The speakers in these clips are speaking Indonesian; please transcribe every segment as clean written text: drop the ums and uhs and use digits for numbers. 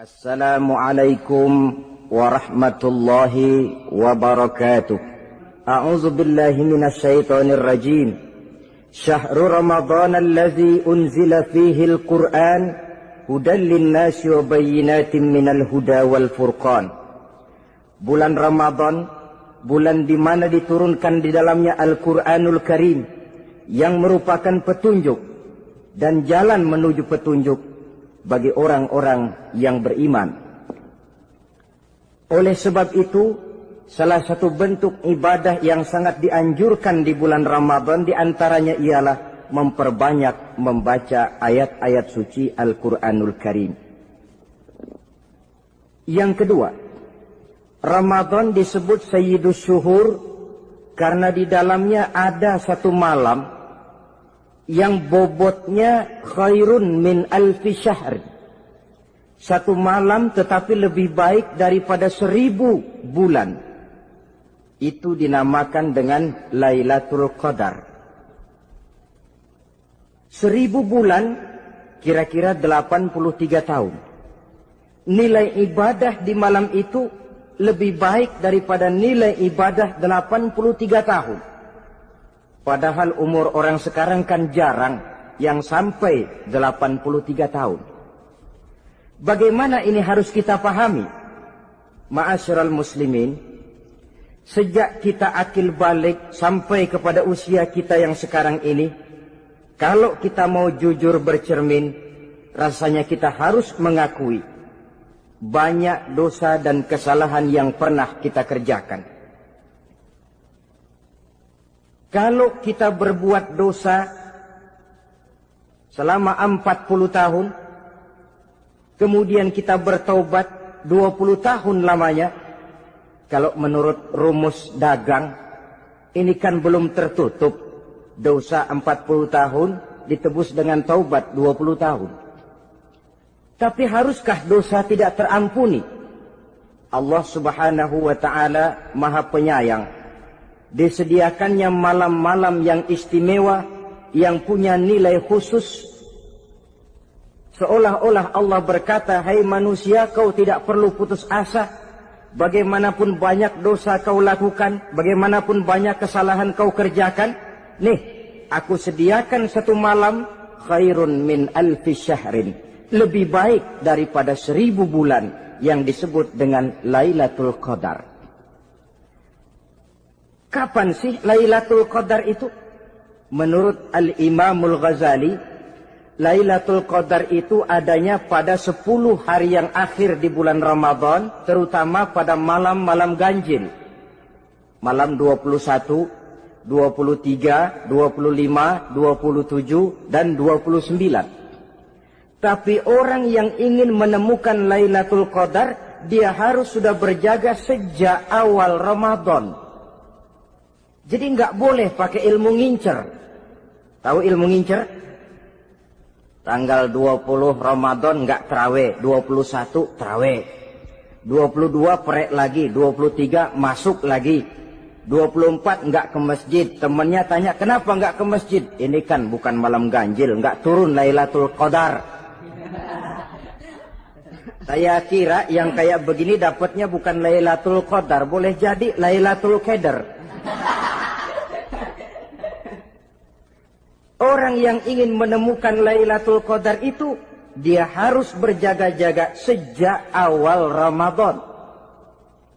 Assalamualaikum warahmatullahi wabarakatuh. A'udzu billahi minasyaitonir rajim. Syahrul Ramadan allazi unzila fihi al-Qur'an hudan lin-nasi wa bayyinatin minal huda wal furqan. Bulan Ramadan, bulan di mana diturunkan di dalamnya Al-Qur'anul Karim yang merupakan petunjuk dan jalan menuju petunjuk bagi orang-orang yang beriman. Oleh sebab itu, salah satu bentuk ibadah yang sangat dianjurkan di bulan Ramadan diantaranya ialah memperbanyak membaca ayat-ayat suci Al-Quranul Karim. Yang kedua, Ramadan disebut Sayyidus Syuhur karena di dalamnya ada satu malam yang bobotnya khairun min alfi syahr. Satu malam tetapi lebih baik daripada 1000 bulan. Itu dinamakan dengan Lailatul Qadar. 1000 bulan kira-kira 83 tahun. Nilai ibadah di malam itu lebih baik daripada nilai ibadah 83 tahun. Padahal umur orang sekarang kan jarang yang sampai 83 tahun. Bagaimana ini harus kita pahami? Ma'asyiral muslimin, sejak kita akil balik sampai kepada usia kita yang sekarang ini, kalau kita mau jujur bercermin, rasanya kita harus mengakui banyak dosa dan kesalahan yang pernah kita kerjakan. Kalau kita berbuat dosa selama 40 tahun, kemudian kita bertaubat 20 tahun lamanya, kalau menurut rumus dagang, ini kan belum tertutup. Dosa 40 tahun ditebus dengan taubat 20 tahun. Tapi haruskah dosa tidak terampuni? Allah Subhanahu wa ta'ala Maha Penyayang. Disediakannya malam-malam yang istimewa, yang punya nilai khusus. Seolah-olah Allah berkata, hai manusia, kau tidak perlu putus asa. Bagaimanapun banyak dosa kau lakukan, bagaimanapun banyak kesalahan kau kerjakan, nih, aku sediakan satu malam, khairun min alfi syahrin. Lebih baik daripada 1000 bulan yang disebut dengan Lailatul Qadar. Kapan sih Lailatul Qadar itu? Menurut Al-Imamul Ghazali, Lailatul Qadar itu adanya pada 10 hari yang akhir di bulan Ramadan, terutama pada malam-malam ganjil. Malam 21, 23, 25, 27, dan 29. Tapi orang yang ingin menemukan Lailatul Qadar, dia harus sudah berjaga sejak awal Ramadan. Jadi nggak boleh pakai ilmu ngincer. Tahu ilmu ngincer? Tanggal 20 Ramadan nggak terawih, 21 terawih, 22 perek lagi, 23 masuk lagi, 24 nggak ke masjid. Temannya tanya, kenapa nggak ke masjid? Ini kan bukan malam ganjil, nggak turun Lailatul Qadar. Saya kira yang kayak begini dapatnya bukan Lailatul Qadar, boleh jadi Lailatul Qadar. Orang yang ingin menemukan Lailatul Qadar itu, dia harus berjaga-jaga sejak awal Ramadan.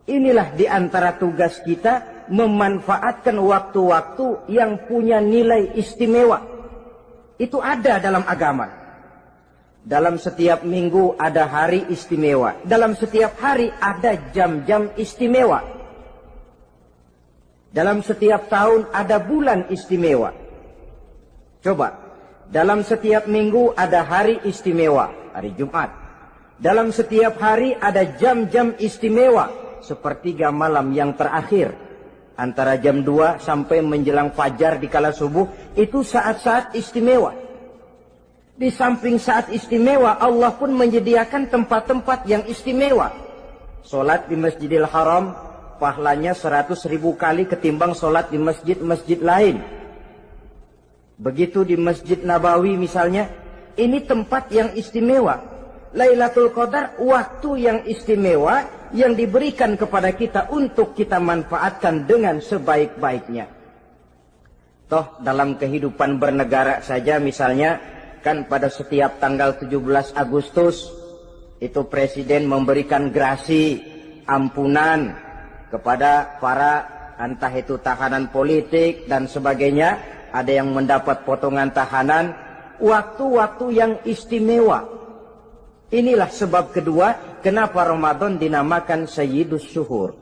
Inilah di antara tugas kita, memanfaatkan waktu-waktu yang punya nilai istimewa. Itu ada dalam agama. Dalam setiap minggu ada hari istimewa. Dalam setiap hari ada jam-jam istimewa. Dalam setiap tahun ada bulan istimewa. Coba, dalam setiap minggu ada hari istimewa, hari Jumat. Dalam setiap hari ada jam-jam istimewa, sepertiga malam yang terakhir. Antara jam 2 sampai menjelang fajar di kala subuh, itu saat-saat istimewa. Di samping saat istimewa, Allah pun menyediakan tempat-tempat yang istimewa. Solat di Masjidil Haram, pahalanya 100.000 kali ketimbang solat di masjid-masjid lain. Begitu di Masjid Nabawi misalnya, ini tempat yang istimewa. Lailatul Qadar waktu yang istimewa yang diberikan kepada kita untuk kita manfaatkan dengan sebaik-baiknya. Toh dalam kehidupan bernegara saja misalnya, kan pada setiap tanggal 17 Agustus itu presiden memberikan grasi ampunan kepada para entah itu tahanan politik dan sebagainya. Ada yang mendapat potongan tahanan. Waktu-waktu yang istimewa. Inilah sebab kedua kenapa Ramadan dinamakan Sayyidus Syuhur.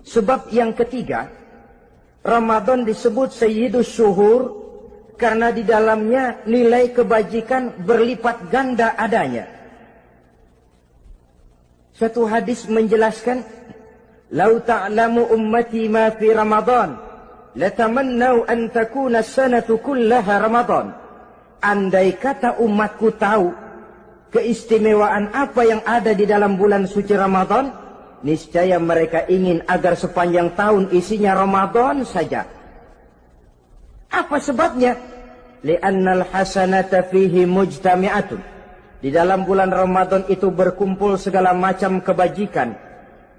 Sebab yang ketiga, Ramadan disebut Sayyidus Syuhur karena di dalamnya nilai kebajikan berlipat ganda adanya. Satu hadis menjelaskan, "Lau ta'lamu ummati ma fi Ramadan, latamannau an takuna as-sanatu kullaha Ramadan." Andai kata umatku tahu keistimewaan apa yang ada di dalam bulan suci Ramadan, niscaya mereka ingin agar sepanjang tahun isinya Ramadan saja. Apa sebabnya? Li'annal hasanata fihi mujtami'atun. Di dalam bulan Ramadan itu berkumpul segala macam kebajikan.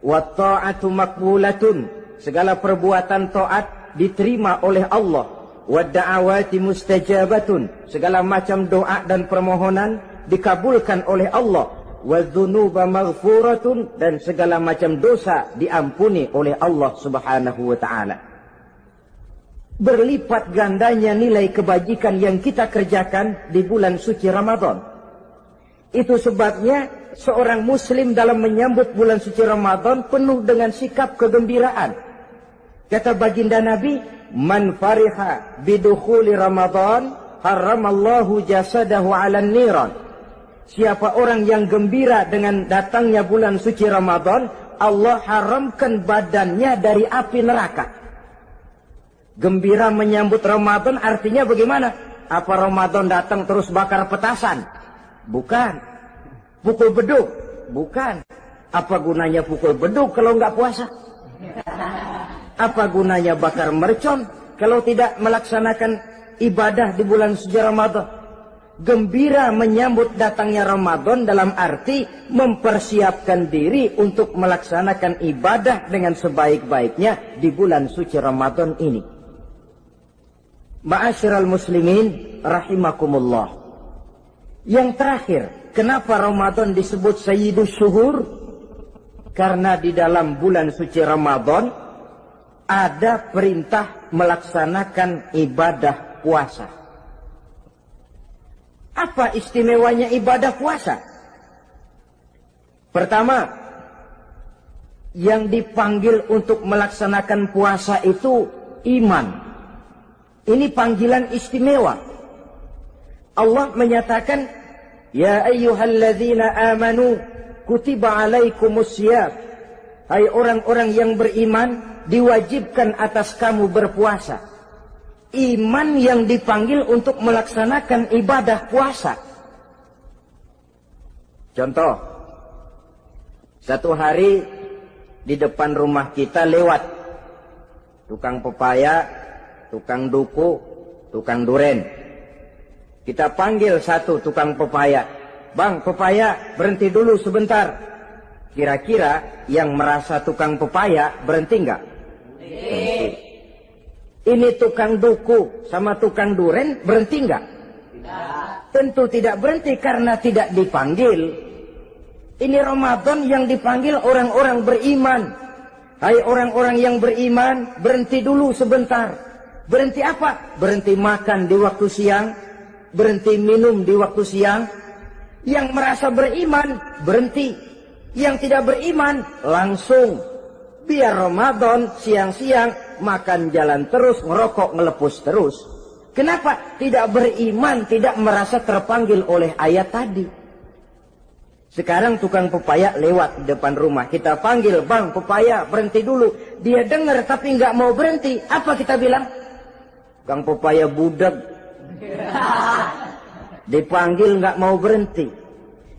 Wa ta'atu maqbulatun. Segala perbuatan taat diterima oleh Allah. Wa da'awati mustajabatun. Segala macam doa dan permohonan dikabulkan oleh Allah. Wa dzunuba maghfuratun. Dan segala macam dosa diampuni oleh Allah subhanahu wa ta'ala. Berlipat gandanya nilai kebajikan yang kita kerjakan di bulan suci Ramadan. Itu sebabnya seorang muslim dalam menyambut bulan suci Ramadan penuh dengan sikap kegembiraan. Kata baginda Nabi, "Man fariha bidukhuli Ramadan, haramallahu jasadahu 'alan niran." Siapa orang yang gembira dengan datangnya bulan suci Ramadan, Allah haramkan badannya dari api neraka. Gembira menyambut Ramadan artinya bagaimana? Apa Ramadan datang terus bakar petasan? Bukan. Pukul beduk? Bukan. Apa gunanya pukul beduk kalau nggak puasa? Apa gunanya bakar mercon kalau tidak melaksanakan ibadah di bulan suci Ramadan? Gembira menyambut datangnya Ramadan dalam arti mempersiapkan diri untuk melaksanakan ibadah dengan sebaik-baiknya di bulan suci Ramadan ini. Ma'asyiral muslimin rahimakumullah. Yang terakhir, kenapa Ramadan disebut Sayyidus Syuhur? Karena di dalam bulan suci Ramadan ada perintah melaksanakan ibadah puasa. Apa istimewanya ibadah puasa? Pertama, yang dipanggil untuk melaksanakan puasa itu iman. Ini panggilan istimewa. Allah menyatakan, "Ya ayyuhalladzina amanu kutiba alaikumusiyam." Hai orang-orang yang beriman, diwajibkan atas kamu berpuasa. Iman yang dipanggil untuk melaksanakan ibadah puasa. Contoh, satu hari di depan rumah kita lewat tukang pepaya, tukang duku, tukang duren. Kita panggil satu tukang pepaya, "Bang, pepaya, berhenti dulu sebentar." Kira-kira yang merasa tukang pepaya berhenti enggak? Berhenti. Ini tukang duku sama tukang duren berhenti enggak? Tidak. Tentu tidak berhenti karena tidak dipanggil. Ini Ramadan yang dipanggil orang-orang beriman. Hai orang-orang yang beriman, berhenti dulu sebentar. Berhenti apa? Berhenti makan di waktu siang, berhenti minum di waktu siang. Yang merasa beriman, berhenti. Yang tidak beriman, langsung. Biar Ramadan siang-siang makan jalan terus, ngerokok ngelepus terus. Kenapa? Tidak beriman, tidak merasa terpanggil oleh ayat tadi. Sekarang tukang pepaya lewat di depan rumah. Kita panggil, "Bang, pepaya, berhenti dulu." Dia dengar tapi nggak mau berhenti. Apa kita bilang? Tukang pepaya budak. Dipanggil nggak mau berhenti.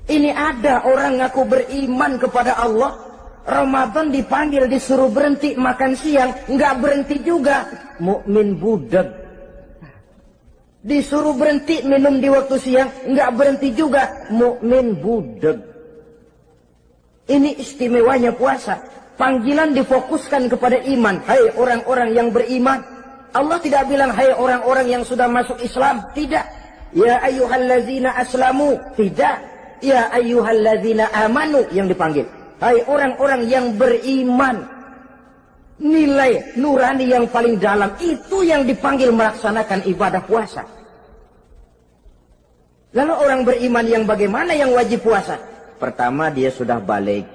Ini ada orang ngaku beriman kepada Allah. Ramadan dipanggil disuruh berhenti makan siang, nggak berhenti juga. Mukmin budak. Disuruh berhenti minum di waktu siang, nggak berhenti juga. Mukmin budeg. Ini istimewanya puasa. Panggilan difokuskan kepada iman. Hai orang-orang yang beriman. Allah tidak bilang hai orang-orang yang sudah masuk Islam. Tidak. Ya ayyuhallazina aslamu. Tidak. Ya ayyuhallazina amanu yang dipanggil. Hai orang-orang yang beriman. Nilai nurani yang paling dalam itu yang dipanggil melaksanakan ibadah puasa. Lalu orang beriman yang bagaimana yang wajib puasa? Pertama, dia sudah balik.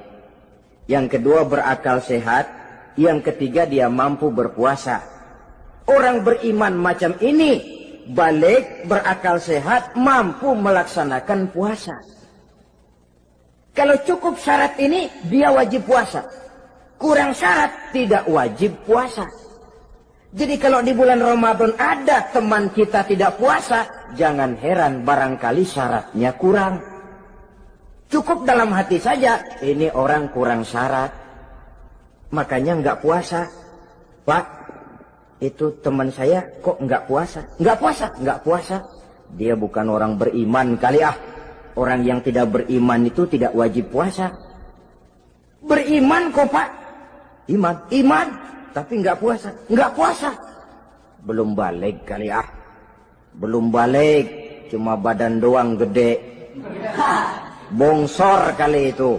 Yang kedua, berakal sehat. Yang ketiga, dia mampu berpuasa. Orang beriman macam ini, balik, berakal sehat, mampu melaksanakan puasa. Kalau cukup syarat ini, dia wajib puasa. Kurang syarat, tidak wajib puasa. Jadi kalau di bulan Ramadan ada teman kita tidak puasa, jangan heran barangkali syaratnya kurang. Cukup dalam hati saja, ini orang kurang syarat. Makanya nggak puasa. Pak, itu teman saya kok nggak puasa? Nggak puasa, nggak puasa. Dia bukan orang beriman kali ah. Orang yang tidak beriman itu tidak wajib puasa. Beriman kok Pak? Iman, tapi nggak puasa, nggak puasa. Belum balik kali ah. Belum balik, cuma badan doang gede. Bongsor kali itu.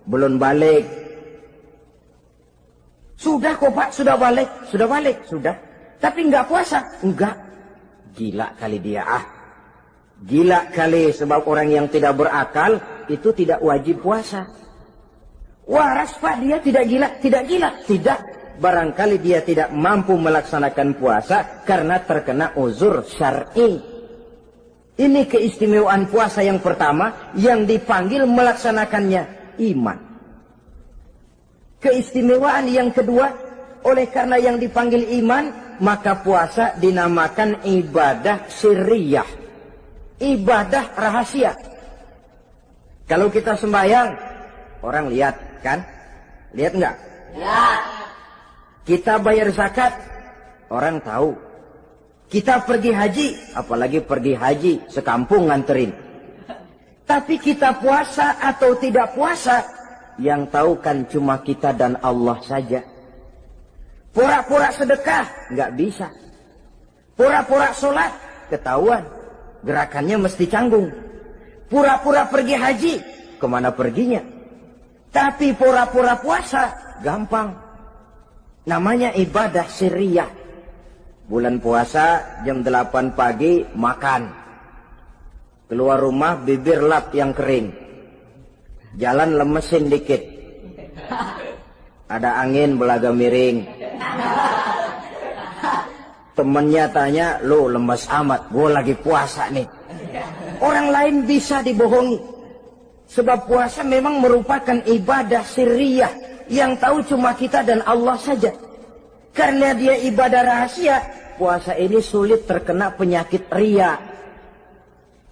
Belum balik. Sudah kok Pak, sudah balik, sudah. Tapi nggak puasa, enggak. Gila kali dia ah. Gila kali, sebab orang yang tidak berakal itu tidak wajib puasa. Waras Pak, dia tidak gila. Tidak. Barangkali dia tidak mampu melaksanakan puasa karena terkena uzur syar'i. Ini keistimewaan puasa yang pertama yang dipanggil melaksanakannya iman. Keistimewaan yang kedua, oleh karena yang dipanggil iman, maka puasa dinamakan ibadah sirriyah. Ibadah rahasia. Kalau kita sembahyang, orang lihat kan? Lihat enggak? Lihat. Kita bayar zakat, orang tahu. Kita pergi haji, apalagi pergi haji, sekampung nganterin. Tapi kita puasa atau tidak puasa, yang tahu kan cuma kita dan Allah saja. Pura-pura sedekah, nggak bisa. Pura-pura sholat, ketahuan. Gerakannya mesti canggung. Pura-pura pergi haji, kemana perginya? Tapi pura-pura puasa, gampang. Namanya ibadah sirriyah. Bulan puasa, jam 8 pagi, makan. Keluar rumah, bibir lap yang kering. Jalan lemesin dikit. Ada angin, belaga miring. Temennya tanya, lo lemes amat, gue lagi puasa nih. Orang lain bisa dibohongi. Sebab puasa memang merupakan ibadah sirriyah yang tahu cuma kita dan Allah saja. Karena dia ibadah rahasia, puasa ini sulit terkena penyakit riya.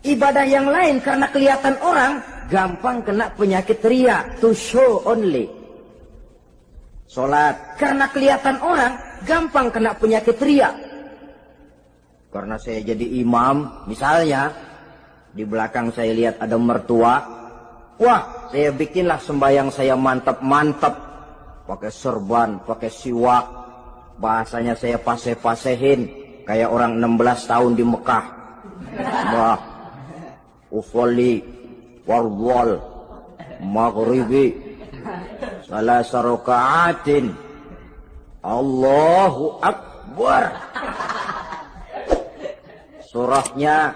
Ibadah yang lain karena kelihatan orang, gampang kena penyakit riya, to show only. Sholat, karena kelihatan orang, gampang kena penyakit riya. Karena saya jadi imam, misalnya, di belakang saya lihat ada mertua, wah, saya bikinlah sembahyang saya mantap-mantap. Pakai serban, pakai siwak. Bahasanya saya paseh-pasehin. Kayak orang 16 tahun di Mekah. Wah, usolli warwal maghribi salasa raka'atin. Allahu Akbar. Surahnya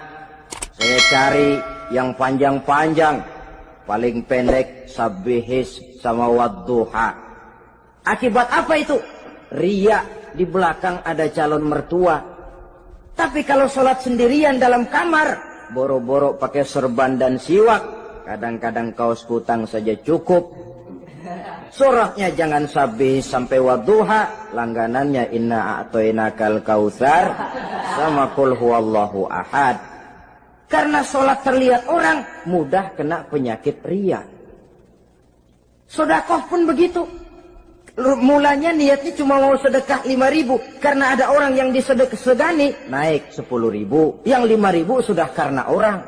saya cari yang panjang-panjang. Paling pendek sabbihis sama wadduha. Akibat apa itu? Riya, di belakang ada calon mertua. Tapi kalau sholat sendirian dalam kamar, boro-boro pakai serban dan siwak, kadang-kadang kaos kutang saja cukup. Surahnya jangan sabbihis sampai wadduha, langganannya inna a'toinakal kautsar sama qul huwallahu ahad. Karena sholat terlihat orang, mudah kena penyakit riya. Sedekah pun begitu. Mulanya niatnya cuma mau sedekah 5.000 karena ada orang yang disedekah-segani, naik 10.000. Yang 5.000 sudah karena orang.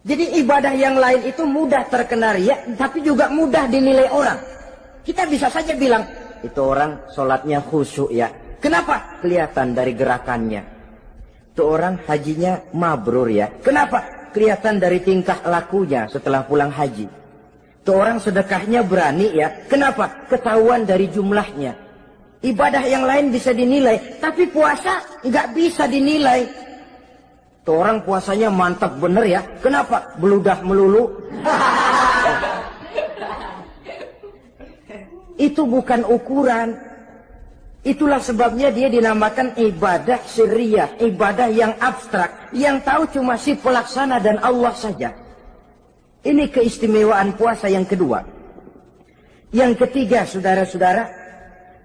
Jadi ibadah yang lain itu mudah terkena riya, tapi juga mudah dinilai orang. Kita bisa saja bilang, itu orang sholatnya khusyuk ya. Kenapa? Kelihatan dari gerakannya. Itu orang hajinya mabrur ya. Kenapa? Kelihatan dari tingkah lakunya setelah pulang haji. Itu orang sedekahnya berani ya. Kenapa? Ketahuan dari jumlahnya. Ibadah yang lain bisa dinilai, tapi puasa nggak bisa dinilai. Itu orang puasanya mantap bener ya. Kenapa? Beludah melulu. Itu bukan ukuran. Itulah sebabnya dia dinamakan ibadah sirriyah, ibadah yang abstrak, yang tahu cuma si pelaksana dan Allah saja. Ini keistimewaan puasa yang kedua. Yang ketiga, saudara-saudara,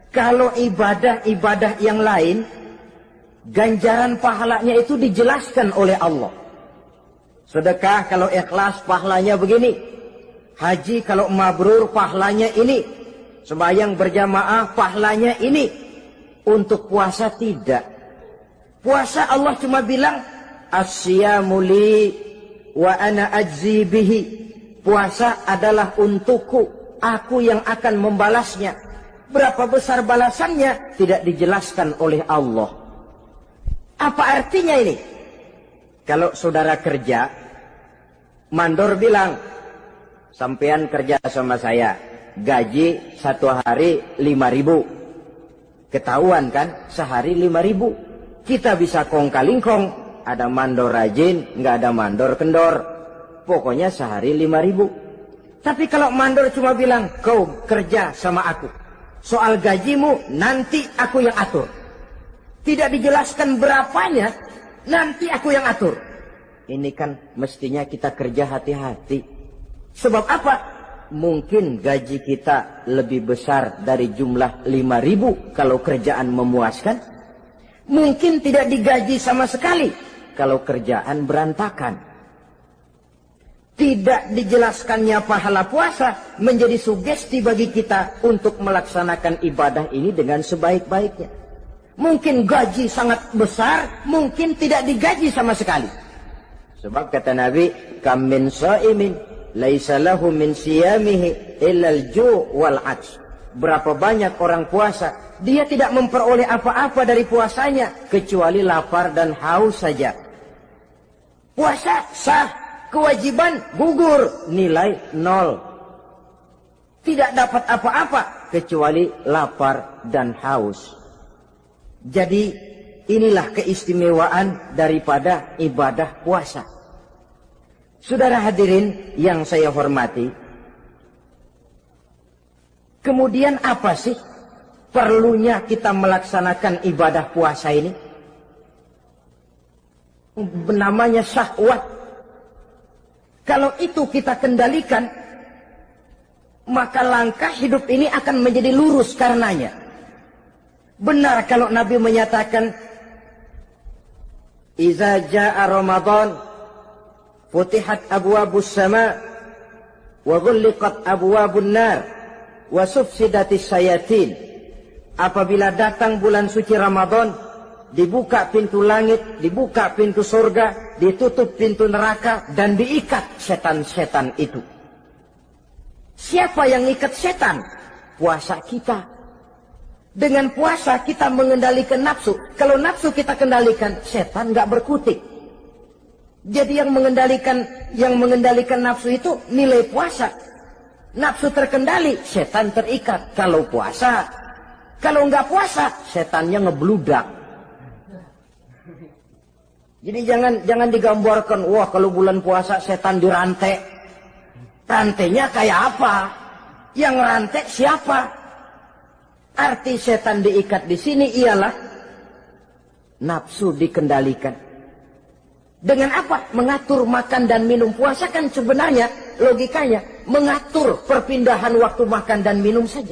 kalau ibadah-ibadah yang lain, ganjaran pahalanya itu dijelaskan oleh Allah. Sedekah kalau ikhlas pahalanya begini. Haji kalau mabrur pahalanya ini. Sembahyang berjamaah pahalanya ini. Untuk puasa tidak. Puasa Allah cuma bilang as-siyamu li wa ana ajzi bihi. Puasa adalah untukku, aku yang akan membalasnya. Berapa besar balasannya tidak dijelaskan oleh Allah. Apa artinya ini? Kalau saudara kerja, mandor bilang, sampean kerja sama saya, gaji 1 hari 5.000. Ketahuan kan, sehari 5.000. Kita bisa kong kaling kong. Ada mandor rajin, nggak ada mandor kendor. Pokoknya sehari 5.000. Tapi kalau mandor cuma bilang, kau kerja sama aku. Soal gajimu nanti aku yang atur. Tidak dijelaskan berapanya, nanti aku yang atur. Ini kan mestinya kita kerja hati-hati. Sebab apa? Mungkin gaji kita lebih besar dari jumlah 5.000 kalau kerjaan memuaskan. Mungkin tidak digaji sama sekali kalau kerjaan berantakan. Tidak dijelaskannya pahala puasa menjadi sugesti bagi kita untuk melaksanakan ibadah ini dengan sebaik-baiknya. Mungkin gaji sangat besar, mungkin tidak digaji sama sekali. Sebab kata Nabi, kam min sha'imin laisa lahu min siyamihi illa al-ju' wal 'atsh. Berapa banyak orang puasa, dia tidak memperoleh apa-apa dari puasanya kecuali lapar dan haus saja. Puasa sah, kewajiban gugur, nilai 0. Tidak dapat apa-apa kecuali lapar dan haus. Jadi inilah keistimewaan daripada ibadah puasa. Saudara hadirin yang saya hormati, kemudian apa sih perlunya kita melaksanakan ibadah puasa ini? Namanya syahwat. Kalau itu kita kendalikan, maka langkah hidup ini akan menjadi lurus karenanya. Benar kalau Nabi menyatakan, "Iza jaa Ramadan, futihat abwabus sama, wa ghulliqat abwabun nar, wa sufsidatis syayatin." Apabila datang bulan suci Ramadan, dibuka pintu langit, dibuka pintu surga, ditutup pintu neraka, dan diikat setan-setan itu. Siapa yang ikat setan? Puasa kita. Dengan puasa kita mengendalikan nafsu. Kalau nafsu kita kendalikan, setan nggak berkutik. Jadi yang mengendalikan nafsu itu nilai puasa. Nafsu terkendali, setan terikat. Kalau puasa, kalau nggak puasa, setannya ngebludak. Jadi jangan digambarkan, wah kalau bulan puasa setan dirantai. Rantainya kayak apa? Yang rantai siapa? Arti setan diikat di sini ialah nafsu dikendalikan. Dengan apa? Mengatur makan dan minum. Puasa kan sebenarnya logikanya mengatur perpindahan waktu makan dan minum saja.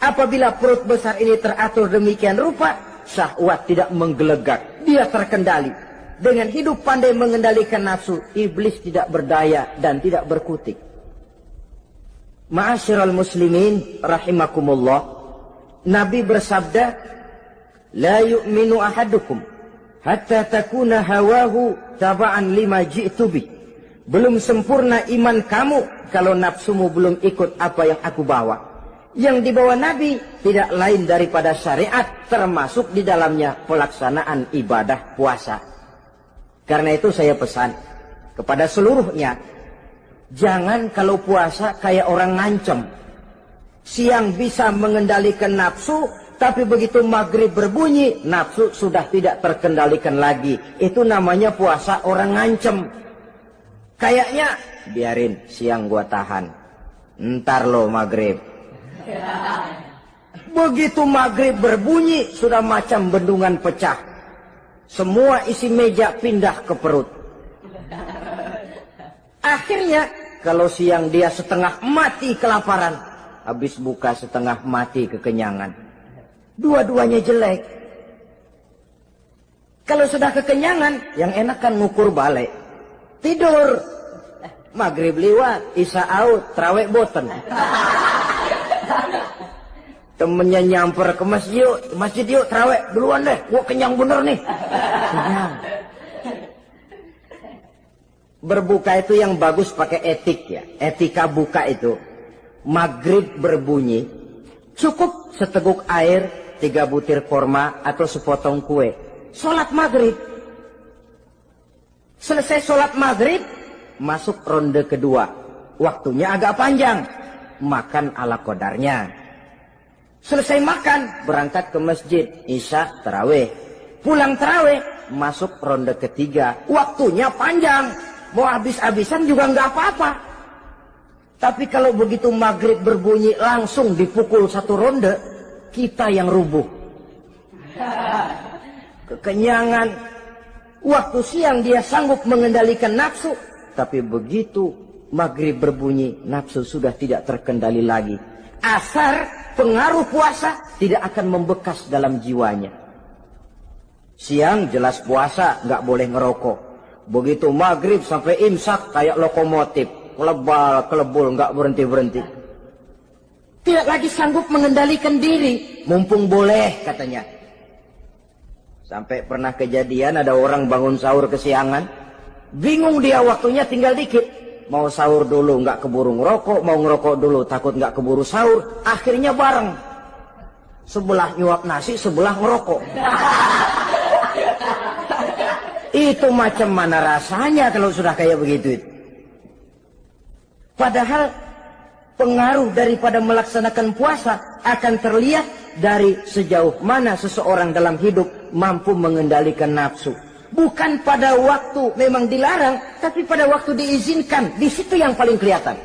Apabila perut besar ini teratur demikian rupa, syahwat tidak menggelegak, dia terkendali. Dengan hidup pandai mengendalikan nafsu, iblis tidak berdaya dan tidak berkutik. Ma'asyiral muslimin rahimakumullah, Nabi bersabda, la yu'minu ahadukum hatta takuna hawahu taba'an lima ji'tu bih. Belum sempurna iman kamu kalau nafsumu belum ikut apa yang aku bawa. Yang dibawa Nabi tidak lain daripada syariat, termasuk di dalamnya pelaksanaan ibadah puasa. Karena itu saya pesan kepada seluruhnya, jangan kalau puasa kayak orang ngancem. Siang bisa mengendalikan nafsu, tapi begitu maghrib berbunyi, nafsu sudah tidak terkendalikan lagi. Itu namanya puasa orang ngancem. Kayaknya, biarin siang gua tahan, ntar lo maghrib. Begitu maghrib berbunyi, sudah macam bendungan pecah. Semua isi meja pindah ke perut. Akhirnya, kalau siang dia setengah mati kelaparan, habis buka setengah mati kekenyangan. Dua-duanya jelek. Kalau sudah kekenyangan, yang enak kan ngukur balik. Tidur. Maghrib liwat, isya out, trawek boten. Temennya nyamper ke masjid yuk, trawek duluan deh, gua kenyang bener nih. Kenyang. Berbuka itu yang bagus pakai etik ya. Etika buka itu. Maghrib berbunyi, cukup seteguk air, 3 butir korma atau sepotong kue. Sholat maghrib. Selesai sholat maghrib, masuk ronde kedua. Waktunya agak panjang. Makan ala qadarnya. Selesai makan, berangkat ke masjid. Isya, tarawih. Pulang tarawih, masuk ronde ketiga. Waktunya panjang. Mau habis-habisan juga nggak apa-apa. Tapi kalau begitu maghrib berbunyi langsung dipukul 1 ronde, kita yang rubuh. Kekenyangan. Waktu siang dia sanggup mengendalikan nafsu. Tapi begitu maghrib berbunyi, nafsu sudah tidak terkendali lagi. Asar pengaruh puasa tidak akan membekas dalam jiwanya. Siang jelas puasa, nggak boleh ngerokok. Begitu maghrib sampai imsak kayak lokomotif. Kelebul, nggak berhenti-berhenti. Tidak lagi sanggup mengendalikan diri. Mumpung boleh katanya. Sampai pernah kejadian ada orang bangun sahur kesiangan. Bingung dia, waktunya tinggal dikit. Mau sahur dulu nggak keburu ngerokok, mau ngerokok dulu takut nggak keburu sahur. Akhirnya bareng. Sebelah nyuap nasi, sebelah ngerokok. Itu macam mana rasanya kalau sudah kayak begitu. Padahal pengaruh daripada melaksanakan puasa akan terlihat dari sejauh mana seseorang dalam hidup mampu mengendalikan nafsu. Bukan pada waktu memang dilarang, tapi pada waktu diizinkan. Di situ yang paling kelihatan.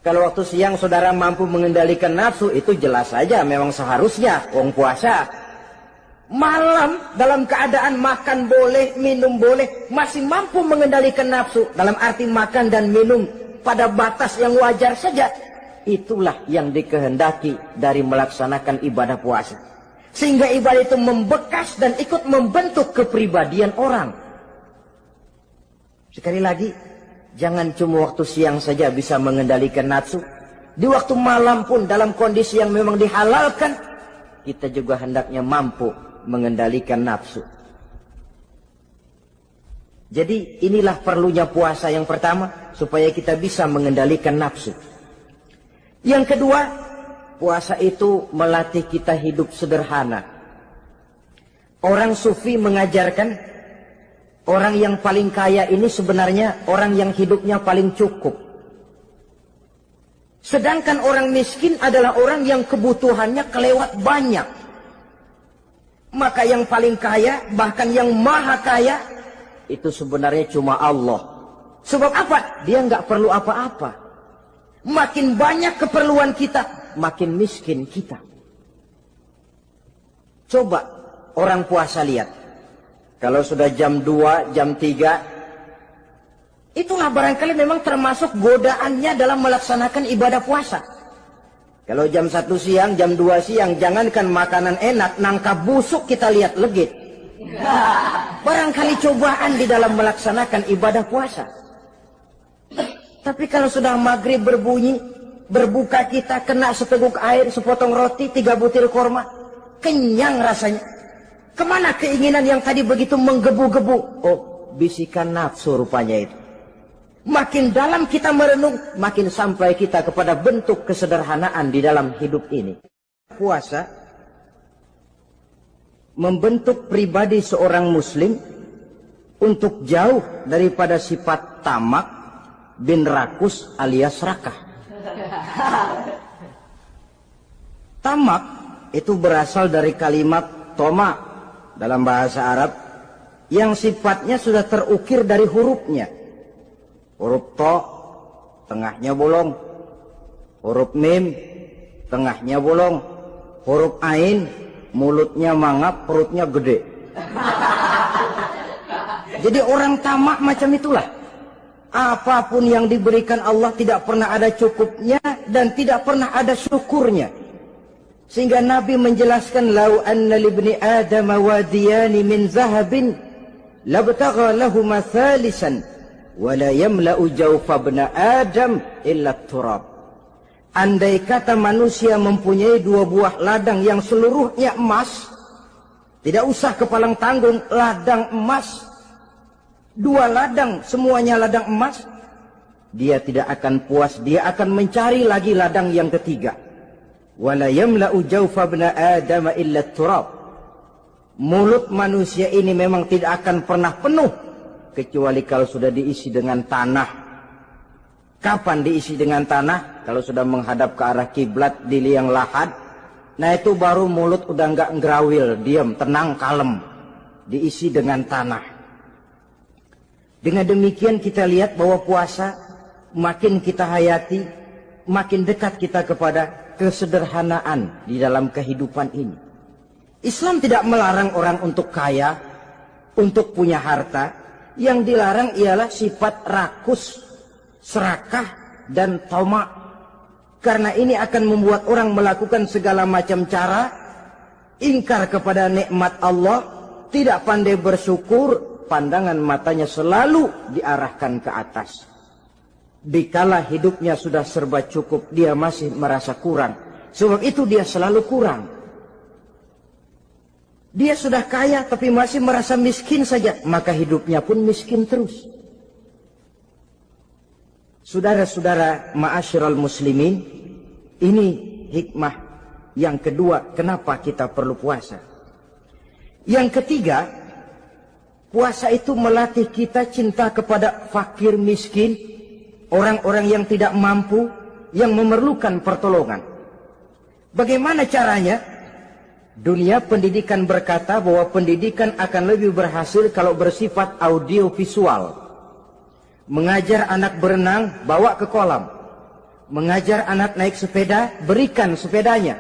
Kalau waktu siang saudara mampu mengendalikan nafsu, itu jelas saja memang seharusnya orang puasa. Malam dalam keadaan makan boleh, minum boleh, masih mampu mengendalikan nafsu. Dalam arti makan dan minum pada batas yang wajar saja. Itulah yang dikehendaki dari melaksanakan ibadah puasa. Sehingga ibadah itu membekas dan ikut membentuk kepribadian orang. Sekali lagi, jangan cuma waktu siang saja bisa mengendalikan nafsu. Di waktu malam pun dalam kondisi yang memang dihalalkan, kita juga hendaknya mampu mengendalikan nafsu. Jadi inilah perlunya puasa yang pertama, supaya kita bisa mengendalikan nafsu. Yang kedua, puasa itu melatih kita hidup sederhana. Orang sufi mengajarkan, orang yang paling kaya ini sebenarnya orang yang hidupnya paling cukup. Sedangkan orang miskin adalah orang yang kebutuhannya kelewat banyak. Maka yang paling kaya, bahkan yang maha kaya, itu sebenarnya cuma Allah. Sebab apa? Dia nggak perlu apa-apa. Makin banyak keperluan kita, makin miskin kita. Coba orang puasa lihat. Kalau sudah jam 2, jam 3, itulah barangkali memang termasuk godaannya dalam melaksanakan ibadah puasa. Kalau jam 1 siang, jam 2 siang, jangankan makanan enak, nangka busuk kita lihat legit. Barangkali cobaan di dalam melaksanakan ibadah puasa. Tapi kalau sudah maghrib berbunyi, Berbuka kita kena seteguk air, sepotong roti, 3 butir korma. Kenyang rasanya. Kemana keinginan yang tadi begitu menggebu-gebu? Oh, bisikan nafsu rupanya itu. Makin dalam kita merenung, makin sampai kita kepada bentuk kesederhanaan di dalam hidup ini. Puasa membentuk pribadi seorang muslim untuk jauh daripada sifat tamak bin rakus alias serakah. Tamak itu berasal dari kalimat toma dalam bahasa Arab yang sifatnya sudah terukir dari hurufnya. Huruf to, tengahnya bolong. Huruf mim, tengahnya bolong. Huruf ain, mulutnya mangap, perutnya gede. Jadi orang tamak macam itulah. Apapun yang diberikan Allah tidak pernah ada cukupnya dan tidak pernah ada syukurnya. Sehingga Nabi menjelaskan, lau anna libni Adam wadiyani min zahabin labtagha lahuma thalisan wala yamla'u jawfa ibna Adam illa turab. Andai kata manusia mempunyai 2 buah ladang yang seluruhnya emas, tidak usah kepalang tanggung, ladang emas, 2 ladang semuanya ladang emas, dia tidak akan puas, dia akan mencari lagi ladang yang ketiga. Wala yamla'u jawfa ibna Adam illa turab. Mulut manusia ini memang tidak akan pernah penuh kecuali kalau sudah diisi dengan tanah. Kapan diisi dengan tanah? Kalau sudah menghadap ke arah kiblat di liang lahat, nah itu baru mulut udah nggak ngerawil, diam, tenang, kalem. Diisi dengan tanah. Dengan demikian kita lihat bahwa puasa makin kita hayati, makin dekat kita kepada kesederhanaan di dalam kehidupan ini. Islam tidak melarang orang untuk kaya, untuk punya harta. Yang dilarang ialah sifat rakus, serakah, dan tamak. Karena ini akan membuat orang melakukan segala macam cara, ingkar kepada nikmat Allah, tidak pandai bersyukur, pandangan matanya selalu diarahkan ke atas. Dikala hidupnya sudah serba cukup, dia masih merasa kurang. Sebab itu dia selalu kurang. Dia sudah kaya tapi masih merasa miskin saja, maka hidupnya pun miskin terus. Saudara-saudara ma'asyiral muslimin, ini hikmah yang kedua kenapa kita perlu puasa. Yang ketiga, puasa itu melatih kita cinta kepada fakir miskin, orang-orang yang tidak mampu, yang memerlukan pertolongan. Bagaimana caranya? Dunia pendidikan berkata bahwa pendidikan akan lebih berhasil kalau bersifat audiovisual. Mengajar anak berenang, bawa ke kolam. Mengajar anak naik sepeda, berikan sepedanya.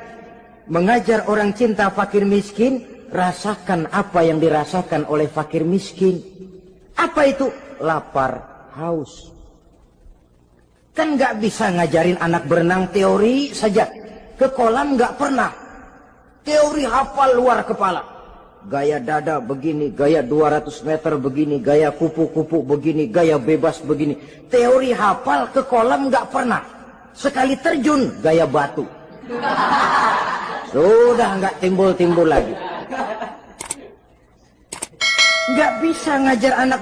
Mengajar orang cinta fakir miskin, rasakan apa yang dirasakan oleh fakir miskin. Apa itu? Lapar, haus. Kan nggak bisa ngajarin anak berenang teori saja. Ke kolam nggak pernah. Teori hafal luar kepala. Gaya dada begini, gaya 200 meter begini, gaya kupu-kupu begini, gaya bebas begini. Teori hafal ke kolam nggak pernah. Sekali terjun, gaya batu. Sudah nggak timbul-timbul lagi. Nggak bisa ngajar anak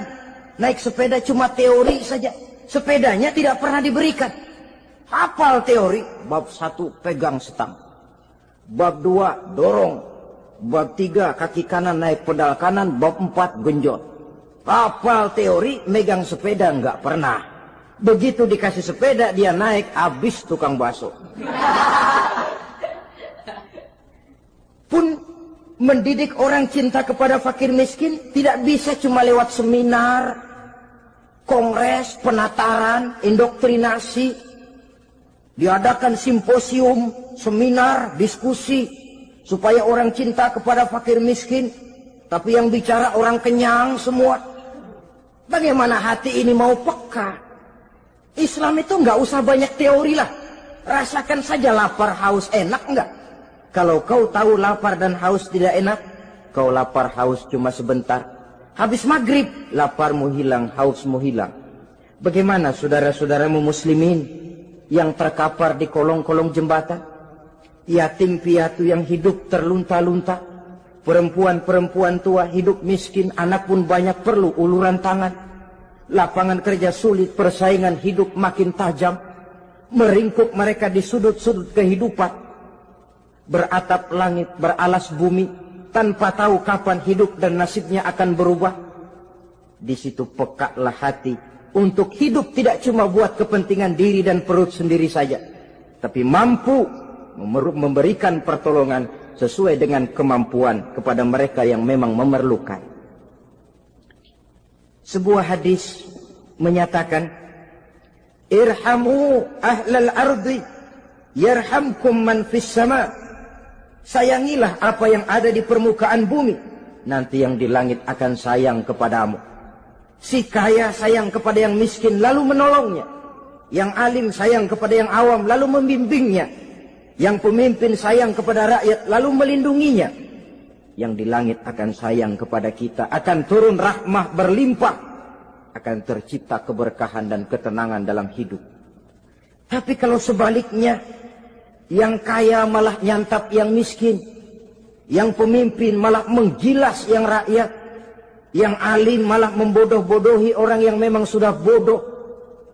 naik sepeda cuma teori saja. Sepedanya tidak pernah diberikan. Hafal teori, bab 1 pegang setang. Bab 2 dorong. Bab 3 kaki kanan naik pedal kanan. Bab 4 genjot. Hafal teori, megang sepeda nggak pernah. Begitu dikasih sepeda dia naik, habis tukang bakso. Pun mendidik orang cinta kepada fakir miskin tidak bisa cuma lewat seminar, kongres, penataran, indoktrinasi. Diadakan simposium, seminar, diskusi, supaya orang cinta kepada fakir miskin, tapi yang bicara orang kenyang semua. Bagaimana hati ini mau peka? Islam itu nggak usah banyak teori lah. Rasakan saja lapar, haus, enak nggak? Kalau kau tahu lapar dan haus tidak enak, kau lapar, haus cuma sebentar. Habis maghrib, laparmu hilang, hausmu hilang. Bagaimana saudara-saudaramu muslimin yang terkapar di kolong-kolong jembatan, yatim piatu yang hidup terlunta-lunta, perempuan-perempuan tua hidup miskin, anak pun banyak perlu uluran tangan, lapangan kerja sulit, persaingan hidup makin tajam, meringkuk mereka di sudut-sudut kehidupan, beratap langit, beralas bumi, tanpa tahu kapan hidup dan nasibnya akan berubah. Di situ pekalah hati untuk hidup tidak cuma buat kepentingan diri dan perut sendiri saja, tapi mampu memberikan pertolongan sesuai dengan kemampuan kepada mereka yang memang memerlukan. Sebuah hadis menyatakan, irhamu ahlal ardi yarhamkum man fis sama. Sayangilah apa yang ada di permukaan bumi, nanti yang di langit akan sayang kepadamu. Si kaya sayang kepada yang miskin lalu menolongnya, yang alim sayang kepada yang awam lalu membimbingnya, yang pemimpin sayang kepada rakyat lalu melindunginya. Yang di langit akan sayang kepada kita, akan turun rahmah berlimpah, akan tercipta keberkahan dan ketenangan dalam hidup. Tapi kalau sebaliknya, yang kaya malah nyantap yang miskin, yang pemimpin malah menggilas yang rakyat, yang alim malah membodoh-bodohi orang yang memang sudah bodoh,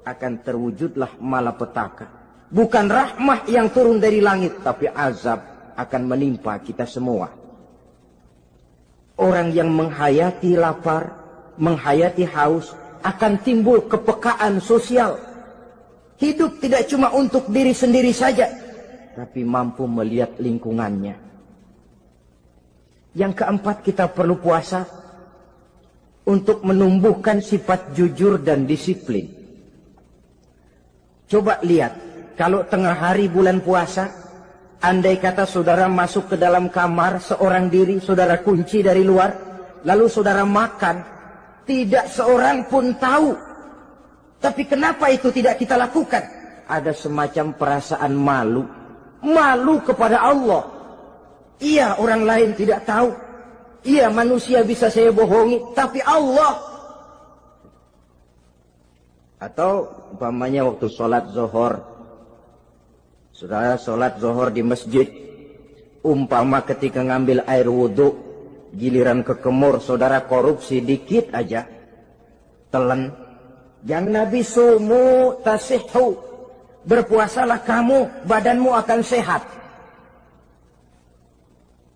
akan terwujudlah malapetaka. Bukan rahmah yang turun dari langit, tapi azab akan menimpa kita semua. Orang yang menghayati lapar, menghayati haus, akan timbul kepekaan sosial. Hidup tidak cuma untuk diri sendiri saja, tapi mampu melihat lingkungannya. Yang keempat, kita perlu puasa untuk menumbuhkan sifat jujur dan disiplin. Coba lihat, kalau tengah hari bulan puasa, andai kata saudara masuk ke dalam kamar seorang diri, saudara kunci dari luar, lalu saudara makan, tidak seorang pun tahu. Tapi kenapa itu tidak kita lakukan? Ada semacam perasaan malu. Malu kepada Allah. Iya, orang lain tidak tahu. Iya, manusia bisa saya bohongi, tapi Allah. Atau umpamanya waktu sholat zuhur, saudara sholat zuhur di masjid, umpama ketika ngambil air wudhu, giliran ke kemur, saudara korupsi dikit aja, telan. Yang Nabi sumu tasihhu, berpuasalah kamu, badanmu akan sehat.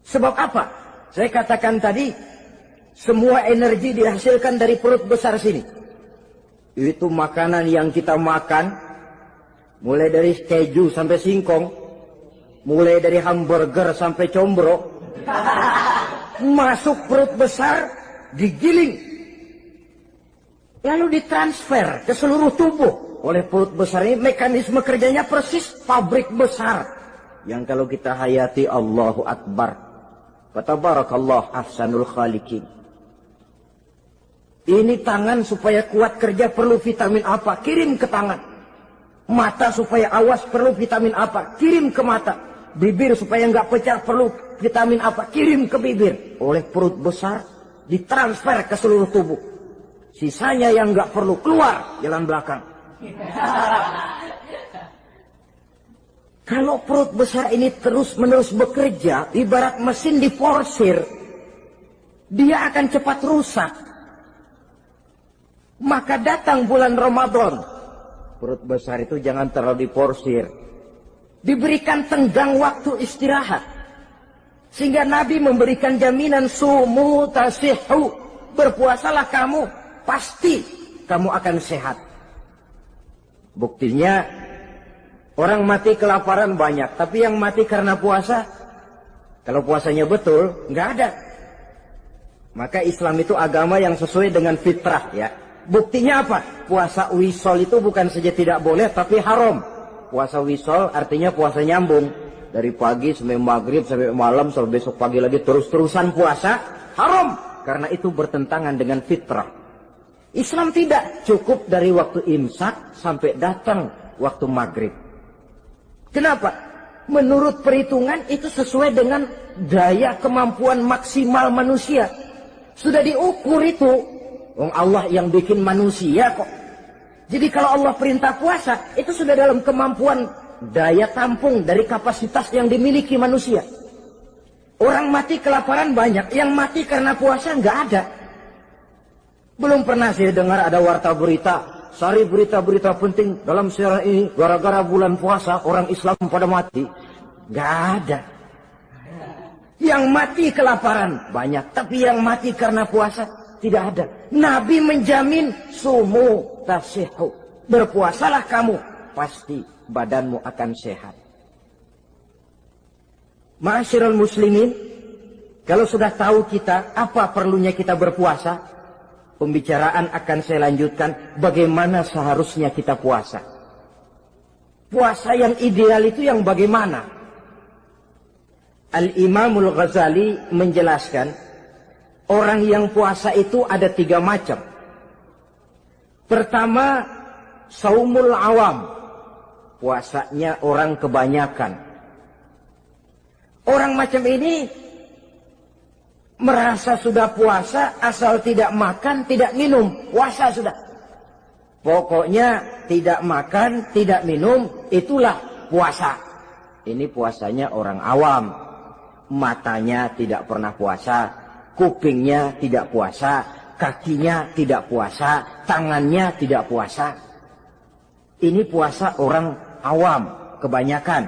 Sebab apa? Saya katakan tadi, semua energi dihasilkan dari perut besar sini. Itu makanan yang kita makan, mulai dari keju sampai singkong, mulai dari hamburger sampai combro, masuk perut besar, digiling, lalu ditransfer ke seluruh tubuh oleh perut besar ini. Mekanisme kerjanya persis pabrik besar, yang kalau kita hayati, Allahu Akbar, Fatabarakallah ahsanul khaliqin. Ini tangan supaya kuat kerja perlu vitamin apa? Kirim ke tangan. Mata supaya awas perlu vitamin apa? Kirim ke mata. Bibir supaya nggak pecah perlu vitamin apa? Kirim ke bibir. Oleh perut besar ditransfer ke seluruh tubuh. Sisanya yang nggak perlu keluar jalan belakang. Kalau perut besar ini terus-menerus bekerja, ibarat mesin diforsir, dia akan cepat rusak. Maka datang bulan Ramadan, perut besar itu jangan terlalu diforsir, diberikan tenggang waktu istirahat. Sehingga Nabi memberikan jaminan, sumu tasihhu, berpuasalah kamu, pasti kamu akan sehat. Buktinya, orang mati kelaparan banyak, tapi yang mati karena puasa, kalau puasanya betul, nggak ada. Maka Islam itu agama yang sesuai dengan fitrah, ya. Buktinya apa? Puasa wisol itu bukan saja tidak boleh, tapi haram. Puasa wisol artinya puasa nyambung. Dari pagi sampai maghrib, sampai malam, sampai besok pagi lagi, terus-terusan puasa, haram. Karena itu bertentangan dengan fitrah. Islam tidak, cukup dari waktu imsak sampai datang waktu maghrib. Kenapa? Menurut perhitungan itu sesuai dengan daya kemampuan maksimal manusia. Sudah diukur itu. Allah yang bikin manusia kok. Jadi kalau Allah perintah puasa, itu sudah dalam kemampuan daya tampung dari kapasitas yang dimiliki manusia. Orang mati kelaparan banyak, yang mati karena puasa nggak ada. Belum pernah saya dengar ada warta berita, sari berita-berita penting dalam siaran ini, gara-gara bulan puasa orang Islam pada mati. Nggak ada. Yang mati kelaparan banyak, tapi yang mati karena puasa tidak ada. Nabi menjamin sumu tasihu. Berpuasalah kamu, pasti badanmu akan sehat. Ma'asyiral muslimin, kalau sudah tahu kita apa perlunya kita berpuasa, pembicaraan akan saya lanjutkan bagaimana seharusnya kita puasa. Puasa yang ideal itu yang bagaimana? Al-Imamul Ghazali menjelaskan, orang yang puasa itu ada 3 macam. Pertama, saumul awam. Puasanya orang kebanyakan. Orang macam ini merasa sudah puasa asal tidak makan, tidak minum. Puasa sudah. Pokoknya tidak makan, tidak minum, itulah puasa. Ini puasanya orang awam. Matanya tidak pernah puasa, kupingnya tidak puasa, kakinya tidak puasa, tangannya tidak puasa. Ini puasa orang awam, kebanyakan.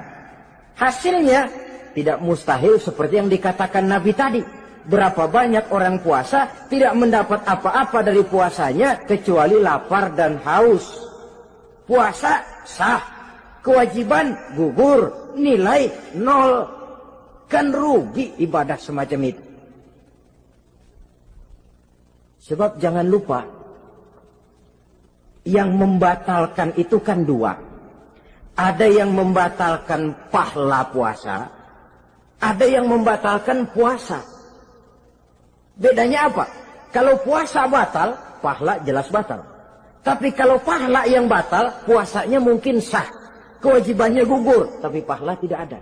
Hasilnya tidak mustahil seperti yang dikatakan Nabi tadi. Berapa banyak orang puasa tidak mendapat apa-apa dari puasanya kecuali lapar dan haus. Puasa sah, kewajiban gugur, nilai 0. Kan rugi ibadah semacam itu. Sebab jangan lupa, yang membatalkan itu kan 2. Ada yang membatalkan pahala puasa, ada yang membatalkan puasa. Bedanya apa? Kalau puasa batal, pahala jelas batal. Tapi kalau pahala yang batal, puasanya mungkin sah. Kewajibannya gugur, tapi pahala tidak ada.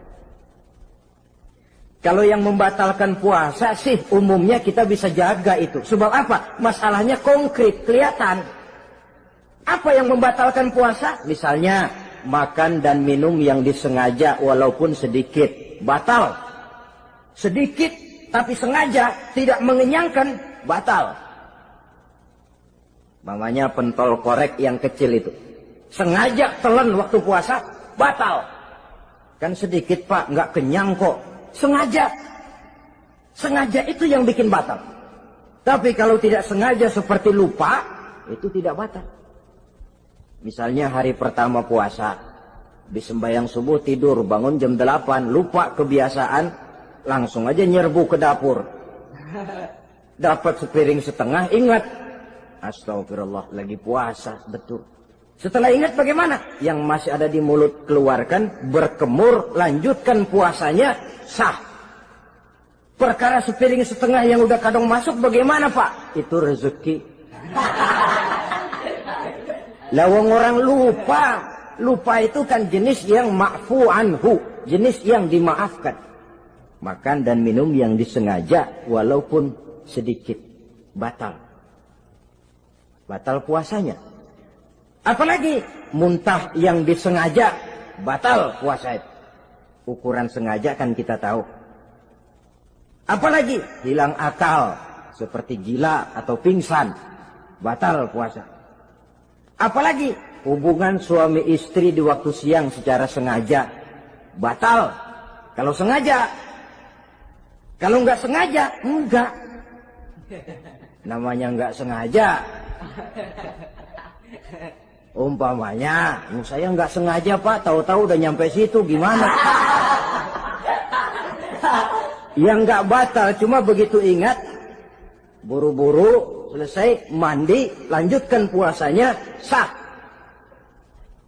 Kalau yang membatalkan puasa sih umumnya kita bisa jaga itu. Sebab apa? Masalahnya konkret, kelihatan. Apa yang membatalkan puasa? Misalnya makan dan minum yang disengaja walaupun sedikit. Batal. Sedikit tapi sengaja tidak mengenyangkan, batal. Mamanya pentol korek yang kecil itu. Sengaja telan waktu puasa, batal. Kan sedikit pak, nggak kenyang kok. Sengaja. Sengaja itu yang bikin batal. Tapi kalau tidak sengaja seperti lupa, itu tidak batal. Misalnya hari pertama puasa, habis sembahyang subuh tidur, bangun jam 8, lupa kebiasaan, langsung aja nyerbu ke dapur. Dapat sepiring setengah, ingat. Astagfirullah, lagi puasa, betul. Setelah ingat bagaimana? Yang masih ada di mulut keluarkan, berkemur, lanjutkan puasanya, sah. Perkara sepiring setengah yang udah kadang masuk bagaimana pak? Itu rezeki. Lawang orang lupa. Lupa itu kan jenis yang ma'fu anhu, jenis yang dimaafkan. Makan dan minum yang disengaja walaupun sedikit, batal. Batal puasanya. Apalagi muntah yang disengaja, batal puasa itu. Ukuran sengaja kan kita tahu. Apalagi hilang akal, seperti gila atau pingsan, batal puasa. Apalagi hubungan suami istri di waktu siang secara sengaja, batal. Kalau sengaja. Kalau nggak sengaja, enggak. Namanya nggak sengaja. Umpamanya, saya nggak sengaja pak, tahu-tahu udah nyampe situ, gimana? Yang nggak batal, cuma begitu ingat, buru-buru selesai mandi, lanjutkan puasanya, sah.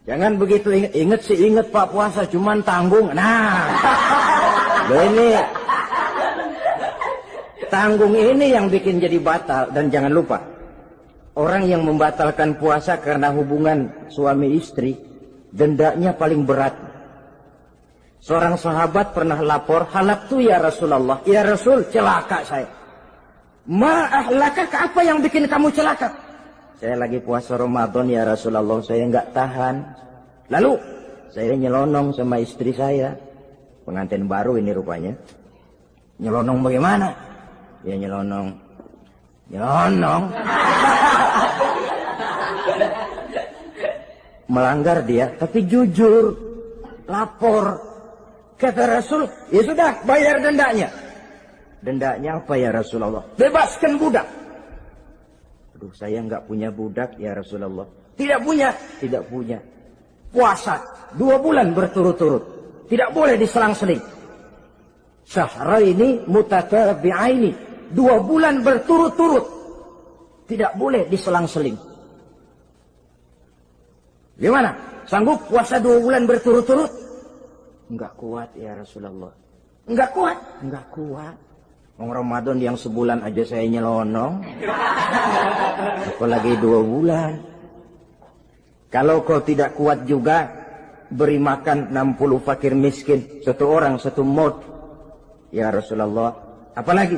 Jangan begitu ingat sih ingat pak puasa, cuman tanggung. Nah, ini tanggung ini yang bikin jadi batal. Dan jangan lupa, orang yang membatalkan puasa karena hubungan suami istri, dendanya paling berat. Seorang sahabat pernah lapor, halaktu ya Rasulullah. Ya Rasul, celaka saya. Ma ahlakaka, apa yang bikin kamu celaka? saya lagi puasa Ramadan ya Rasulullah, saya nggak tahan. Lalu saya nyelonong sama istri saya, pengantin baru ini rupanya. Nyelonong bagaimana? Ya nyelonong. Melanggar dia, tapi jujur, lapor. Kata Rasul, ya sudah, bayar dendanya. Dendanya apa ya Rasulullah? Bebaskan budak. Aduh, saya nggak punya budak ya Rasulullah. Tidak punya. Puasa 2 bulan berturut-turut, tidak boleh diselang-seling. Syahraini mutatabi'aini, 2 bulan berturut-turut, tidak boleh diselang-seling. Gimana? Sanggup puasa 2 bulan berturut-turut? Enggak kuat ya Rasulullah. Enggak kuat. Ramadan yang sebulan aja saya nyelonong, apalagi 2 bulan. Kalau kau tidak kuat juga, beri makan 60 fakir miskin, 1 orang 1 mod. Ya Rasulullah, apalagi?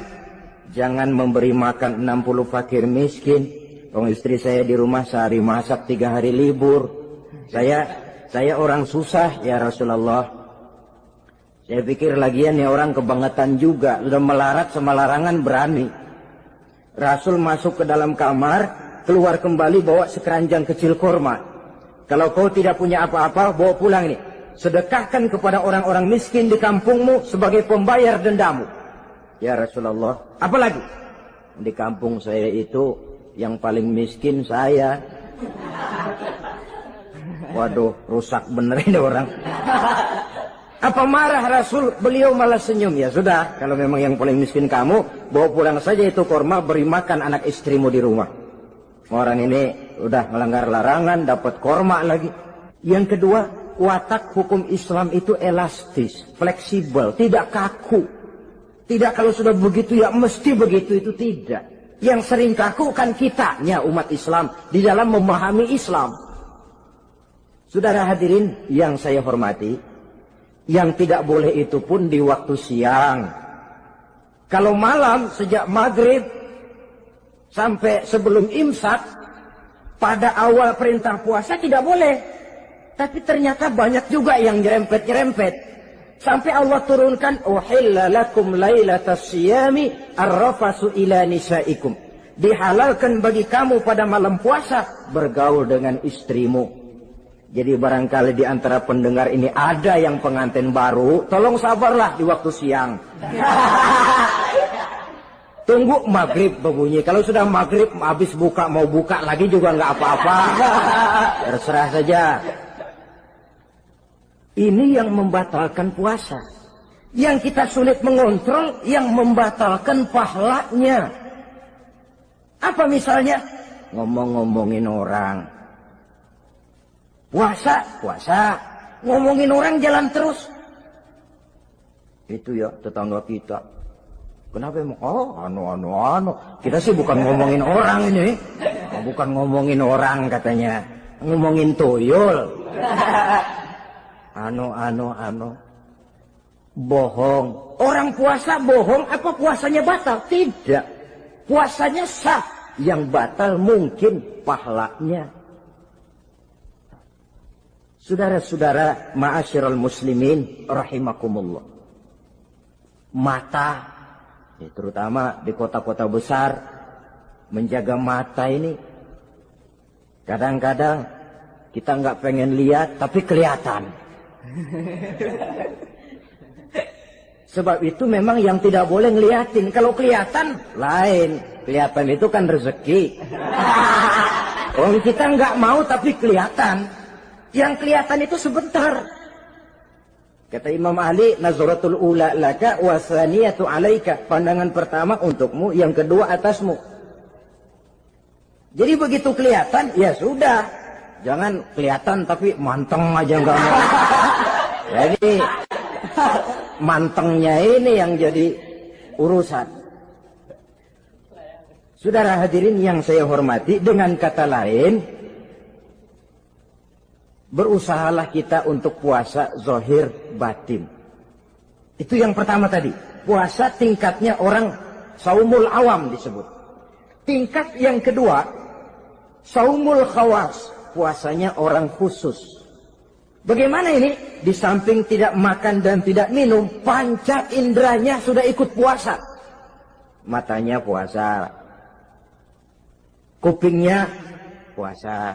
Jangan memberi makan 60 fakir miskin. Istri saya di rumah sehari masak, 3 hari libur. Saya orang susah ya Rasulullah. Saya pikir lagian ya orang kebangetan juga, udah melarat sama larangan berani. Rasul masuk ke dalam kamar, keluar kembali bawa sekeranjang kecil kurma. Kalau kau tidak punya apa-apa, bawa pulang ini. Sedekahkan kepada orang-orang miskin di kampungmu sebagai pembayar dendamu. Ya Rasulullah, apalagi? Di kampung saya itu yang paling miskin saya. Waduh, rusak bener ini orang. Apa marah Rasul? Beliau malah senyum. Ya sudah, kalau memang yang paling miskin kamu, bawa pulang saja itu kurma, beri makan anak istrimu di rumah. Orang ini udah melanggar larangan, dapat kurma lagi. Yang kedua, watak hukum Islam itu elastis, fleksibel, tidak kaku. Tidak kalau sudah begitu ya mesti begitu, itu tidak. Yang sering kaku kan kitanya umat Islam di dalam memahami Islam. Saudara hadirin yang saya hormati, yang tidak boleh itu pun di waktu siang. Kalau malam sejak maghrib sampai sebelum imsak, pada awal perintah puasa tidak boleh. Tapi ternyata banyak juga yang nyerempet-nyerempet. Sampai Allah turunkan, uhilla lakum lailatas siyami arrafasu ila nisaikum. Dihalalkan bagi kamu pada malam puasa bergaul dengan istrimu. Jadi barangkali di antara pendengar ini ada yang pengantin baru, tolong sabarlah di waktu siang. Tunggu maghrib berbunyi. Kalau sudah maghrib habis buka, mau buka lagi juga nggak apa-apa. Terserah saja. Ini yang membatalkan puasa. Yang kita sulit mengontrol, yang membatalkan pahalanya. Apa misalnya? Ngomong-ngomongin orang. Puasa, ngomongin orang jalan terus. Itu ya tetangga kita. Kenapa emang? Oh, anu. Kita sih bukan ngomongin orang ini. Bukan ngomongin orang katanya. Ngomongin tuyul. Anu. Bohong. Orang puasa bohong, apa puasanya batal? Tidak. Puasanya sah. Yang batal mungkin pahalanya. Saudara-saudara ma'asyiral muslimin rahimakumullah. Mata, terutama di kota-kota besar, menjaga mata ini. Kadang-kadang kita nggak pengen lihat tapi kelihatan. Sebab itu memang yang tidak boleh ngeliatin. Kalau kelihatan lain. Kelihatan itu kan rezeki. Orang kita nggak mau tapi kelihatan. Yang kelihatan itu sebentar. Kata Imam Ali, nazaratul ula laka wa tsaniyatu alaika. Pandangan pertama untukmu, yang kedua atasmu. Jadi begitu kelihatan, ya sudah. Jangan kelihatan tapi manteng aja enggak mau. Jadi mantengnya ini yang jadi urusan. Saudara hadirin yang saya hormati, dengan kata lain, berusahalah kita untuk puasa zahir batin. Itu yang pertama tadi. Puasa tingkatnya orang saumul awam disebut. Tingkat yang kedua, Saumul khawas, puasanya orang khusus. Bagaimana ini? Di samping tidak makan dan tidak minum, panca inderanya sudah ikut puasa. Matanya puasa, kupingnya puasa.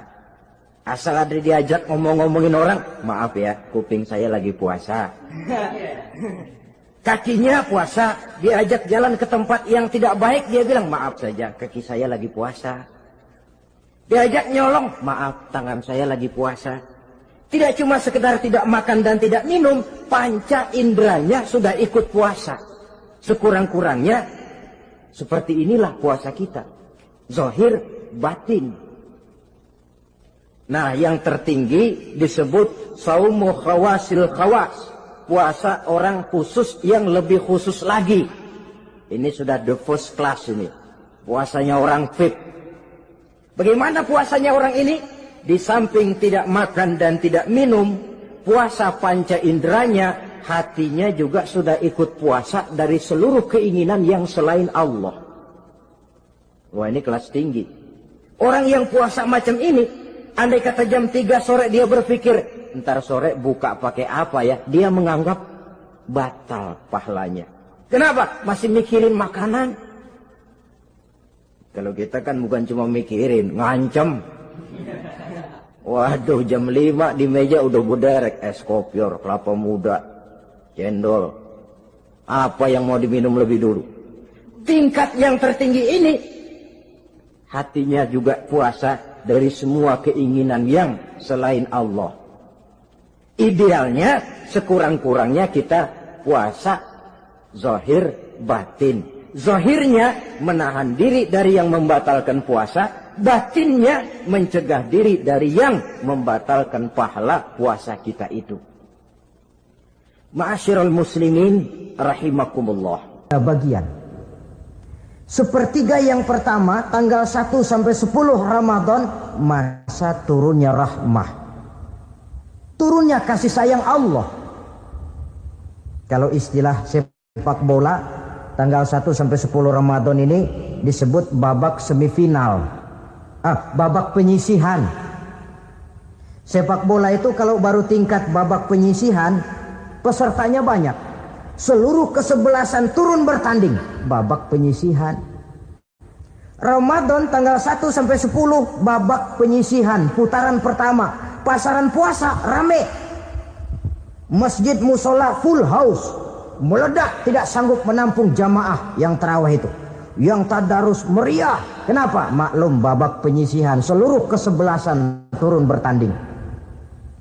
Asal ada diajak ngomong-ngomongin orang, maaf ya, kuping saya lagi puasa. Kakinya puasa, diajak jalan ke tempat yang tidak baik, dia bilang, maaf saja, kaki saya lagi puasa. Diajak nyolong, maaf, tangan saya lagi puasa. Tidak cuma sekedar tidak makan dan tidak minum, panca inderanya sudah ikut puasa. Sekurang-kurangnya, seperti inilah puasa kita. Zahir, batin. Nah, yang tertinggi disebut saumu khawasil khawas. Puasa orang khusus yang lebih khusus lagi. Ini sudah the first class ini. Puasanya orang fit. Bagaimana puasanya orang ini? Di samping tidak makan dan tidak minum, puasa panca inderanya, hatinya juga sudah ikut puasa dari seluruh keinginan yang selain Allah. Wah, ini kelas tinggi. Orang yang puasa macam ini, andai kata jam 3 sore dia berpikir, ntar sore buka pakai apa ya? Dia menganggap batal pahalanya. Kenapa? Masih mikirin makanan. Kalau kita kan bukan cuma mikirin, ngancem. Waduh, jam 5 di meja udah berderek es kopior, kelapa muda, cendol. Apa yang mau diminum lebih dulu? Tingkat yang tertinggi ini, hatinya juga puasa dari semua keinginan yang selain Allah. Idealnya, sekurang-kurangnya kita puasa zahir batin. Zahirnya menahan diri dari yang membatalkan puasa, batinnya mencegah diri dari yang membatalkan pahala puasa kita itu. Ma'asyiral muslimin rahimakumullah. Bagian sepertiga yang pertama, tanggal 1 sampai 10 Ramadan, masa turunnya rahmah, turunnya kasih sayang Allah. Kalau istilah sepak bola, tanggal 1 sampai 10 Ramadan ini disebut babak semifinal, babak penyisihan. Sepak bola itu kalau baru tingkat babak penyisihan, pesertanya banyak. Seluruh kesebelasan turun bertanding, babak penyisihan. Ramadan tanggal 1 sampai 10 babak penyisihan, putaran pertama. Pasaran puasa rame. Masjid musola full house. Meledak, tidak sanggup menampung jamaah yang tarawih itu. Yang tadarus meriah. Kenapa? Maklum babak penyisihan, seluruh kesebelasan turun bertanding.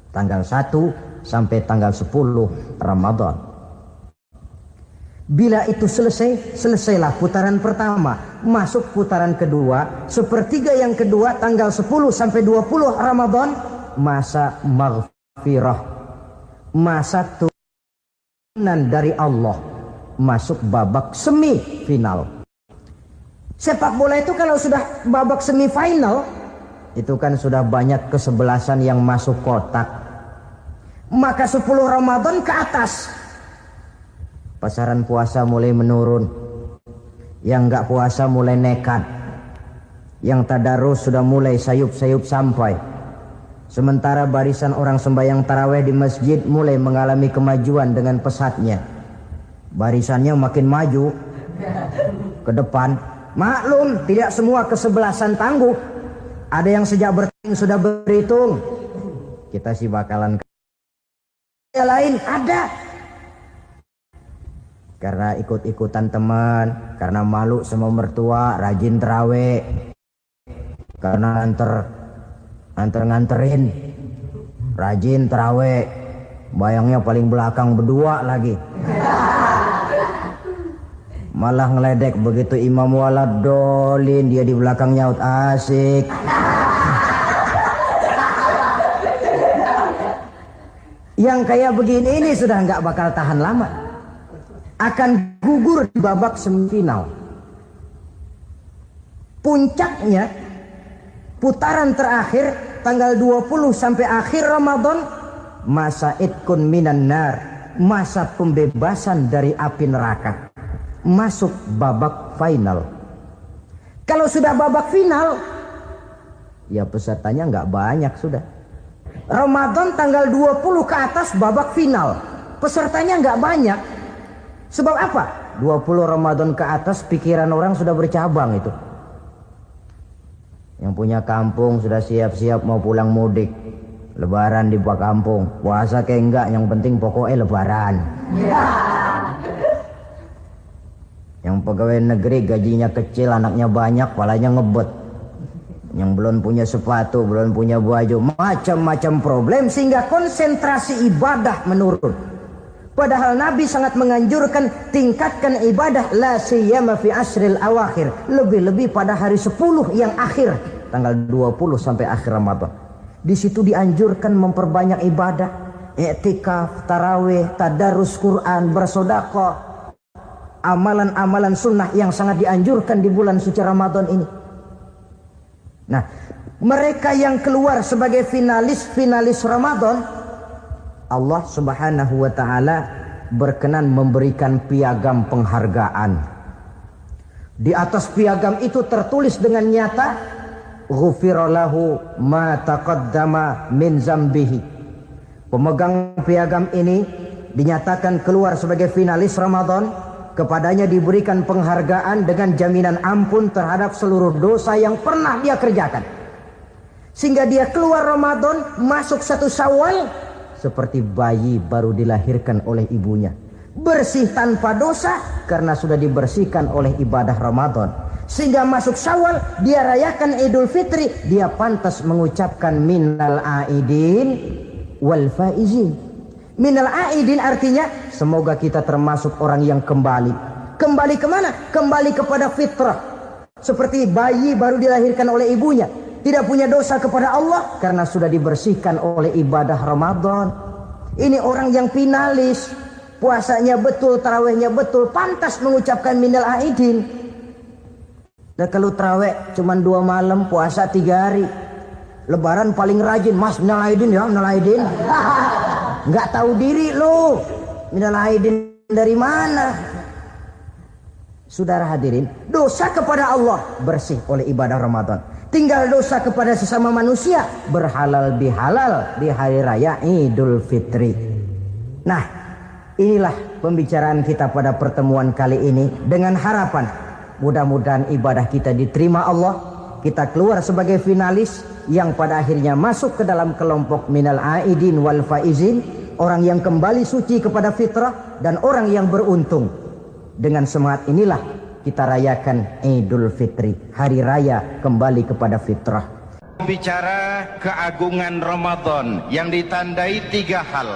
Tanggal 1 sampai tanggal 10 Ramadan. Bila itu selesai, selesailah putaran pertama. Masuk putaran kedua, sepertiga yang kedua tanggal 10 sampai 20 Ramadan, masa maghfirah, masa dari Allah, masuk babak semifinal. Sepak bola itu kalau sudah babak semifinal, itu kan sudah banyak kesebelasan yang masuk kotak. Maka 10 Ramadan ke atas, pasaran puasa mulai menurun. Yang enggak puasa mulai nekat. Yang tadarus sudah mulai sayup-sayup sampai. Sementara barisan orang sembahyang tarawih di masjid mulai mengalami kemajuan dengan pesatnya. Barisannya makin maju ke depan. Maklum, tidak semua kesebelasan tangguh. Ada yang sejak bertanding sudah berhitung. Kita sih bakalan yang lain ada. Karena ikut-ikutan teman, karena malu sama mertua, rajin tarawih. Karena nganterin, rajin tarawih, bayangnya paling belakang berdua lagi. Malah ngeledek begitu imam waladolin, dia di belakang nyaut asik. Yang kayak begini ini sudah nggak bakal tahan lama, akan gugur di babak semifinal. Puncaknya putaran terakhir tanggal 20 sampai akhir Ramadan, masa itkun minan nar, masa pembebasan dari api neraka, masuk babak final. Kalau sudah babak final, Ya pesertanya nggak banyak sudah. Ramadan tanggal 20 ke atas babak final. Pesertanya nggak banyak. Sebab apa? 20 Ramadan ke atas pikiran orang sudah bercabang itu. Yang punya kampung sudah siap-siap mau pulang mudik. Lebaran di kampung. Puasa kayak enggak, yang penting pokoknya lebaran. Yang pegawai negeri gajinya kecil, anaknya banyak, palanya ngebet. Yang belum punya sepatu, belum punya baju, macam-macam problem sehingga konsentrasi ibadah menurun. Padahal Nabi sangat menganjurkan tingkatkan ibadah la siyama fi asril awakhir, lebih-lebih pada hari 10 yang akhir, tanggal 20 sampai akhir Ramadan. Di situ dianjurkan memperbanyak ibadah, i'tikaf, tarawih, tadarus Quran, bersedekah, amalan-amalan sunnah yang sangat dianjurkan di bulan suci Ramadan ini. Nah, mereka yang keluar sebagai finalis Ramadan, Allah Subhanahu wa ta'ala berkenan memberikan piagam penghargaan. Di atas piagam itu tertulis dengan nyata, ghufira lahu ma taqaddama min zambihi. Pemegang piagam ini dinyatakan keluar sebagai finalis Ramadan, kepadanya diberikan penghargaan dengan jaminan ampun terhadap seluruh dosa yang pernah dia kerjakan. Sehingga dia keluar Ramadan, masuk 1 Syawal seperti bayi baru dilahirkan oleh ibunya, bersih tanpa dosa karena sudah dibersihkan oleh ibadah Ramadan. Sehingga masuk Syawal, dia rayakan Idul Fitri, dia pantas mengucapkan minal aidin wal faizin. Minal aidin artinya semoga kita termasuk orang yang kembali. Kembali kemana? Kembali kepada fitrah. Seperti bayi baru dilahirkan oleh ibunya, tidak punya dosa kepada Allah karena sudah dibersihkan oleh ibadah Ramadan. Ini orang yang finalis, puasanya betul, tarawihnya betul, pantas mengucapkan minal aidin. Dan kalau tarawih cuma 2 malam, puasa 3 hari, Lebaran paling rajin, mas minal aidin ya, minal aidin. Nggak tahu diri lo, minal aidin dari mana? Saudara hadirin, dosa kepada Allah bersih oleh ibadah Ramadan. Tinggal dosa kepada sesama manusia berhalal bihalal di hari raya Idul Fitri. Nah, inilah pembicaraan kita pada pertemuan kali ini dengan harapan mudah-mudahan ibadah kita diterima Allah. Kita keluar sebagai finalis yang pada akhirnya masuk ke dalam kelompok minal aidin wal faizin, orang yang kembali suci kepada fitrah dan orang yang beruntung. Dengan semangat inilah kita rayakan Idul Fitri, hari raya kembali kepada fitrah. Bicara keagungan Ramadan yang ditandai 3 hal.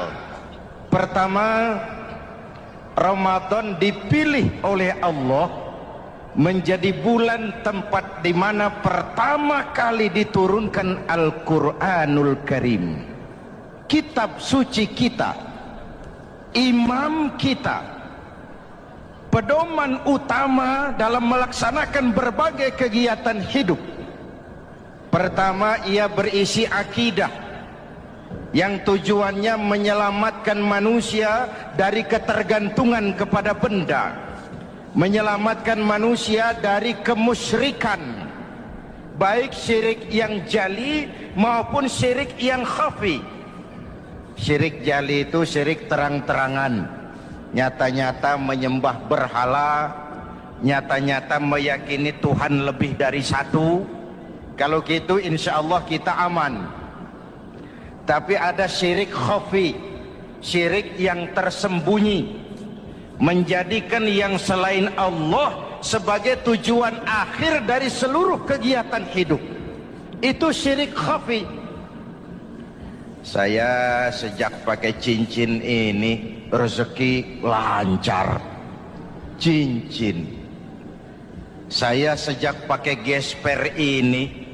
Pertama, Ramadan dipilih oleh Allah menjadi bulan tempat di mana pertama kali diturunkan Al-Quranul Karim, kitab suci kita, imam kita, pedoman utama dalam melaksanakan berbagai kegiatan hidup. Pertama, ia berisi akidah yang tujuannya menyelamatkan manusia dari ketergantungan kepada benda, menyelamatkan manusia dari kemusyrikan, baik syirik yang jali maupun syirik yang khafi. Syirik jali itu syirik terang-terangan, nyata-nyata menyembah berhala, nyata-nyata meyakini Tuhan lebih dari satu. Kalau gitu insya Allah kita aman. Tapi ada syirik khafi, syirik yang tersembunyi, menjadikan yang selain Allah sebagai tujuan akhir dari seluruh kegiatan hidup. Itu syirik khafi. Saya sejak pakai cincin ini rezeki lancar. Cincin. Saya sejak pakai gesper ini,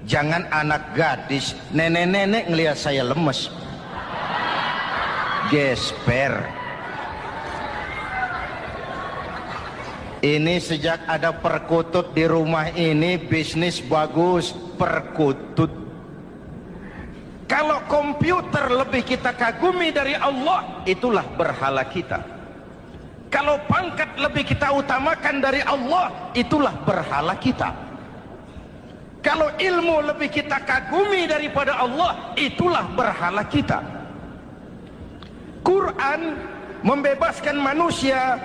jangan anak gadis, nenek-nenek ngelihat saya lemes. Gesper. Ini sejak ada perkutut di rumah ini, bisnis bagus, perkutut. Kalau komputer lebih kita kagumi dari Allah, itulah berhala kita. Kalau pangkat lebih kita utamakan dari Allah, itulah berhala kita. Kalau ilmu lebih kita kagumi daripada Allah, itulah berhala kita. Quran membebaskan manusia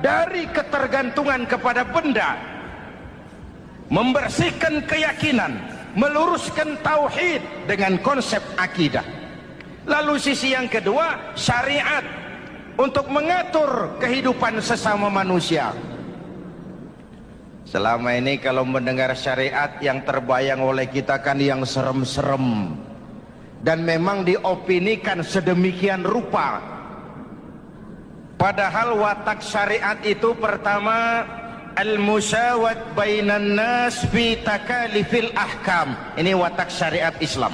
dari ketergantungan kepada benda, membersihkan keyakinan, meluruskan tauhid dengan konsep akidah. Lalu sisi yang kedua, syariat untuk mengatur kehidupan sesama manusia. Selama ini kalau mendengar syariat, yang terbayang oleh kita kan yang serem-serem, dan memang diopinikan sedemikian rupa. Padahal watak syariat itu pertama, al-musawat bainan nas fi takalifil ahkam. Ini watak syariat Islam.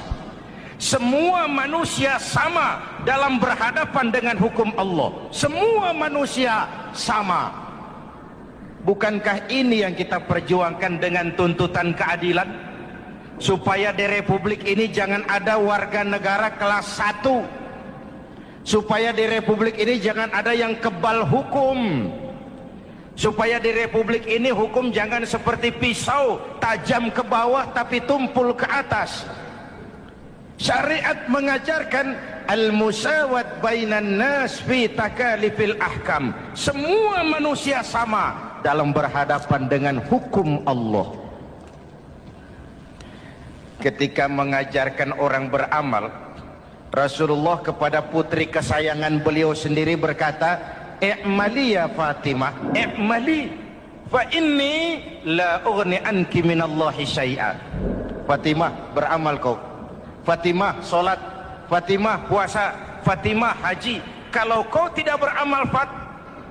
Semua manusia sama dalam berhadapan dengan hukum Allah. Semua manusia sama. Bukankah ini yang kita perjuangkan dengan tuntutan keadilan? Supaya di Republik ini jangan ada warga negara kelas 1. Supaya di Republik ini jangan ada yang kebal hukum. Supaya di Republik ini hukum jangan seperti pisau, tajam ke bawah tapi tumpul ke atas. Syariat mengajarkan al-musawat bainan nas fi takalifil ahkam. Semua manusia sama dalam berhadapan dengan hukum Allah. Ketika mengajarkan orang beramal, Rasulullah kepada putri kesayangan beliau sendiri berkata, "I'mali ya Fatimah, i'mali, fa inni la ughni anki minallahi syai'an." Fatimah, beramal kau. Fatimah, solat. Fatimah, puasa. Fatimah, haji. Kalau kau tidak beramal,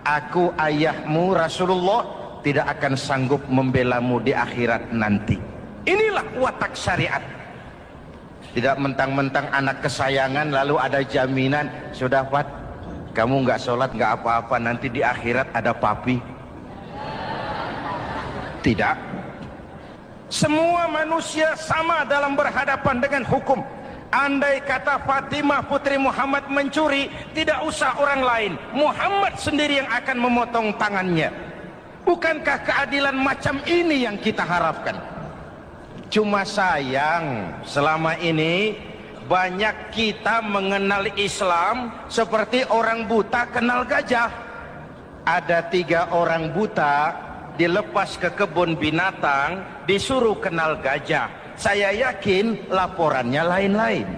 aku ayahmu Rasulullah tidak akan sanggup membelamu di akhirat nanti. Inilah watak syariat. Tidak mentang-mentang anak kesayangan lalu ada jaminan, sudah Fat, kamu nggak sholat nggak apa-apa, nanti di akhirat ada papi. Tidak. Semua manusia sama dalam berhadapan dengan hukum. Andai kata Fatimah putri Muhammad mencuri, tidak usah orang lain, Muhammad sendiri yang akan memotong tangannya. Bukankah keadilan macam ini yang kita harapkan? Cuma sayang, selama ini banyak kita mengenal Islam seperti orang buta kenal gajah. Ada 3 orang buta dilepas ke kebun binatang, disuruh kenal gajah. Saya yakin laporannya lain-lain.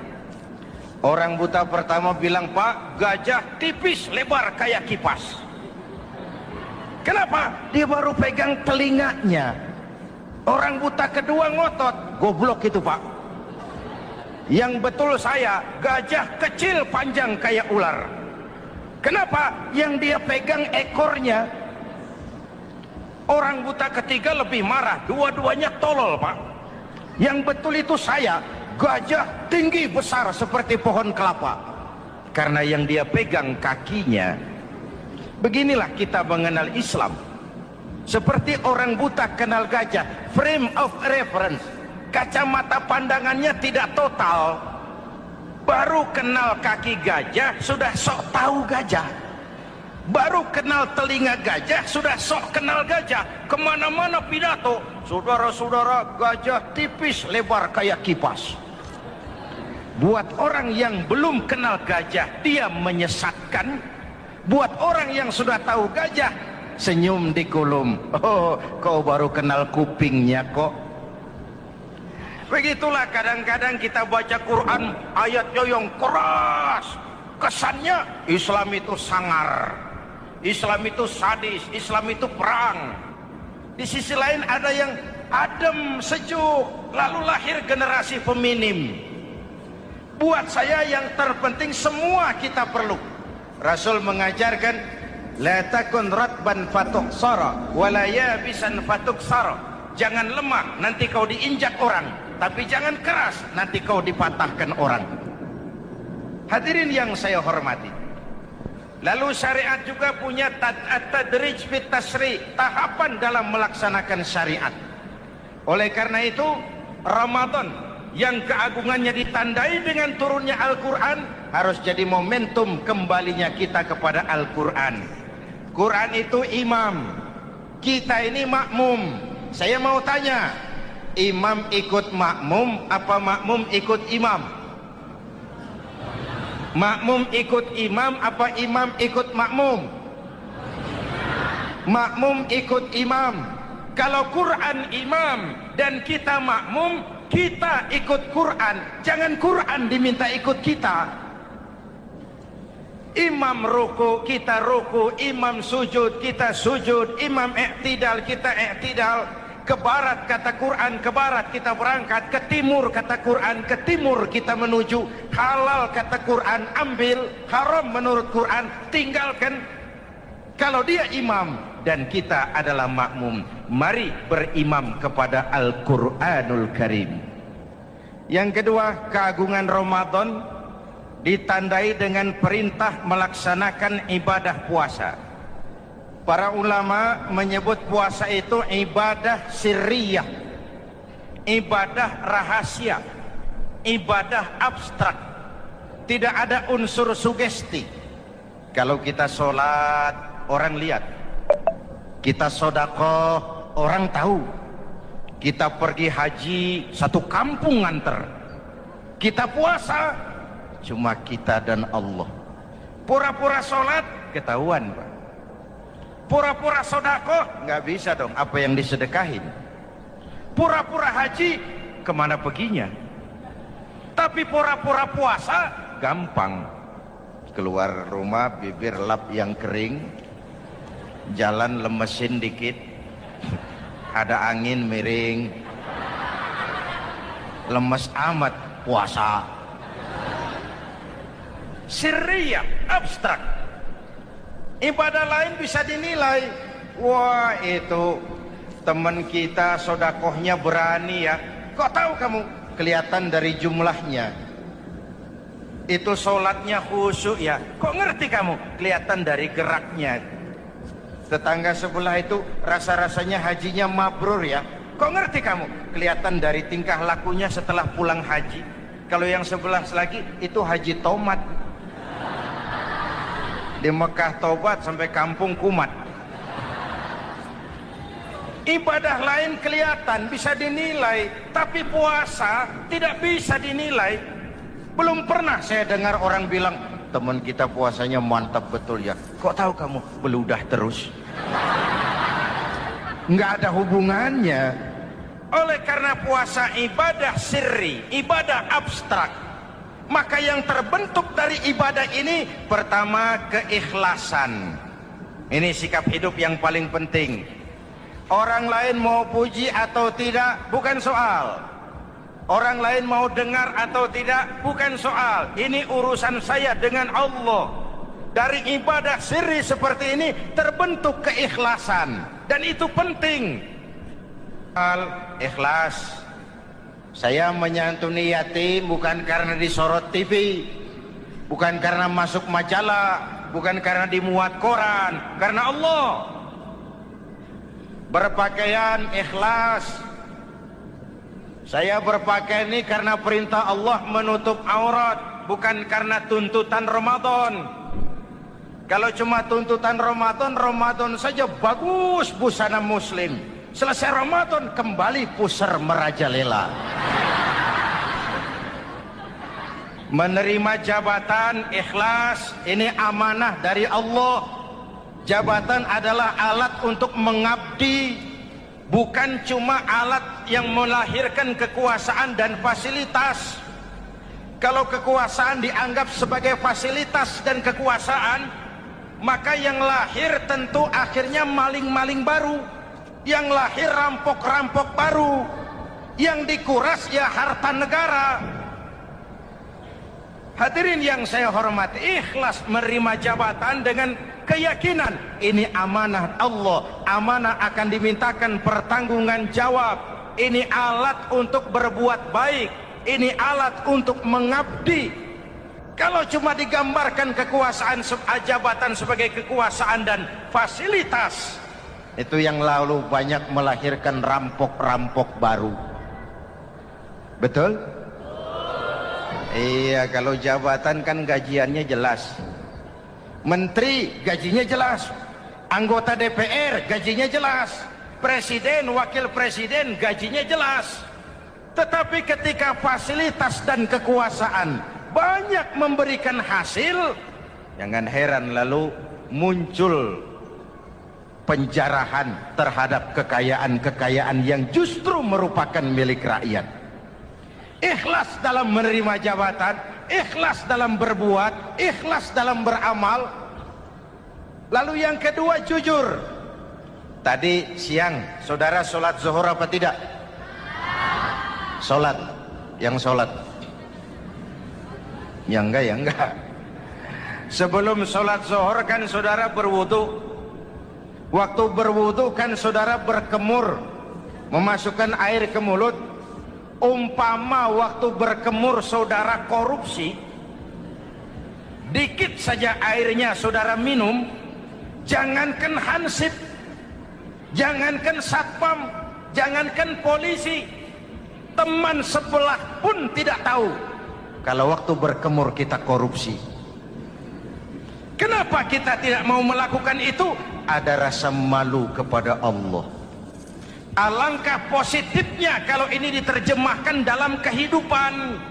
Orang buta pertama bilang, "Pak, gajah tipis lebar kayak kipas." Kenapa? Dia baru pegang telinganya. Orang buta kedua ngotot, "Goblok itu Pak. Yang betul saya, gajah kecil panjang kayak ular." Kenapa? Yang dia pegang ekornya. Orang buta ketiga lebih marah, dua-duanya tolol Pak. Yang betul itu saya, gajah tinggi besar seperti pohon kelapa. Karena yang dia pegang kakinya. Beginilah kita mengenal Islam. Seperti orang buta kenal gajah, frame of reference, kacamata pandangannya tidak total. Baru kenal kaki gajah sudah sok tahu gajah. Baru kenal telinga gajah sudah sok kenal gajah. Kemana-mana pidato, saudara-saudara, gajah tipis lebar kayak kipas. Buat orang yang belum kenal gajah, dia menyesatkan. Buat orang yang sudah tahu gajah, senyum di kulum. Oh, kau baru kenal kupingnya kok. Begitulah kadang-kadang kita baca Quran, ayatnya yang keras. Kesannya Islam itu sangar, Islam itu sadis, Islam itu perang. Di sisi lain ada yang adem, sejuk, lalu lahir generasi feminim. Buat saya yang terpenting semua kita perlu. Rasul mengajarkan, la takun ratban fatuksara, wala yabisan fatuksara. Jangan lemah, nanti kau diinjak orang. Tapi jangan keras, nanti kau dipatahkan orang. Hadirin yang saya hormati, lalu syariat juga punya at-tadrij fit tasri', tahapan dalam melaksanakan syariat. Oleh karena itu, Ramadan yang keagungannya ditandai dengan turunnya Al-Quran harus jadi momentum kembalinya kita kepada Al-Quran. Quran itu imam, kita ini makmum. Saya mau tanya, Imam ikut makmum apa makmum ikut imam? Makmum ikut imam apa imam ikut makmum? Makmum ikut imam. Kalau Quran imam dan kita makmum, kita ikut Quran. Jangan Quran diminta ikut kita. Imam ruku, kita ruku. Imam sujud, kita sujud. Imam i'tidal, kita i'tidal. Ke barat kata Quran, ke barat kita berangkat. Ke timur kata Quran, ke timur kita menuju. Halal kata Quran, ambil. Haram menurut Quran, tinggalkan. Kalau dia imam dan kita adalah makmum, mari berimam kepada Al-Quranul Karim. Yang kedua, keagungan Ramadan ditandai dengan perintah melaksanakan ibadah puasa. Para ulama menyebut puasa itu ibadah sirriyah, ibadah rahasia, ibadah abstrak. Tidak ada unsur sugesti. Kalau kita sholat, orang lihat. Kita sedekah, orang tahu. Kita pergi haji, satu kampung nganter. Kita puasa, cuma kita dan Allah. Pura-pura sholat, ketahuan Pak. Pura-pura sedekah, nggak bisa dong apa yang disedekahin. Pura-pura haji, kemana perginya? Tapi pura-pura puasa, gampang. Keluar rumah, bibir lap yang kering, jalan lemesin dikit, ada angin miring, lemes amat, puasa. Sirriyah, abstrak. Ibadah lain bisa dinilai. Wah, itu teman kita sodakohnya berani ya. Kok tahu kamu? Kelihatan dari jumlahnya. Itu sholatnya khusyuk ya. Kok ngerti kamu? Kelihatan dari geraknya. Tetangga sebelah itu rasa-rasanya hajinya mabrur ya. Kok ngerti kamu? Kelihatan dari tingkah lakunya setelah pulang haji. Kalau yang sebelah lagi itu haji tomat. Di Mekah tobat sampai kampung kumat. Ibadah lain kelihatan bisa dinilai, tapi puasa tidak bisa dinilai. Belum pernah saya dengar orang bilang, teman kita puasanya mantap betul ya. Kok tahu kamu? Beludah terus. Nggak ada hubungannya. Oleh karena puasa ibadah sirri, ibadah abstrak, maka yang terbentuk dari ibadah ini pertama keikhlasan. Ini sikap hidup yang paling penting. Orang lain mau puji atau tidak bukan soal. Orang lain mau dengar atau tidak bukan soal. Ini urusan saya dengan Allah. Dari ibadah sirri seperti ini terbentuk keikhlasan, dan itu penting. Ikhlas. Saya menyantuni yatim bukan karena disorot TV, bukan karena masuk majalah, bukan karena dimuat koran, karena Allah. Berpakaian ikhlas. Saya berpakaian ini karena perintah Allah menutup aurat, bukan karena tuntutan Ramadan. Kalau cuma tuntutan Ramadan, Ramadan saja bagus busana muslim. Selesai Ramadan kembali pusar merajalela. Menerima jabatan ikhlas, ini amanah dari Allah. Jabatan adalah alat untuk mengabdi, bukan cuma alat yang melahirkan kekuasaan dan fasilitas. Kalau kekuasaan dianggap sebagai fasilitas dan kekuasaan, maka yang lahir tentu akhirnya maling-maling baru. Yang lahir rampok-rampok baru, yang dikuras ya harta negara. Hadirin yang saya hormati, ikhlas menerima jabatan dengan keyakinan ini amanah Allah, amanah akan dimintakan pertanggungan jawab. Ini alat untuk berbuat baik, ini alat untuk mengabdi. Kalau cuma digambarkan kekuasaan jabatan sebagai kekuasaan dan fasilitas, itu yang lalu banyak melahirkan rampok-rampok baru. Betul? Iya, kalau jabatan kan gajiannya jelas. Menteri gajinya jelas. Anggota DPR gajinya jelas. presiden, wakil presiden gajinya jelas. Tetapi ketika fasilitas dan kekuasaan banyak memberikan hasil, jangan heran lalu muncul penjarahan terhadap kekayaan-kekayaan yang justru merupakan milik rakyat. Ikhlas dalam menerima jabatan, ikhlas dalam berbuat, ikhlas dalam beramal. Lalu yang kedua, jujur. Tadi siang saudara sholat zuhur apa tidak? Sholat. Yang sholat? Ya enggak. Sebelum sholat zuhur kan saudara berwudu. Waktu berwudu kan saudara berkemur, memasukkan air ke mulut. Umpama waktu berkemur saudara korupsi, dikit saja airnya saudara minum, jangankan hansip, jangankan satpam, jangankan polisi, teman sebelah pun tidak tahu kalau waktu berkemur kita korupsi. Kenapa kita tidak mau melakukan itu? Ada rasa malu kepada Allah. Alangkah positifnya kalau ini diterjemahkan dalam kehidupan.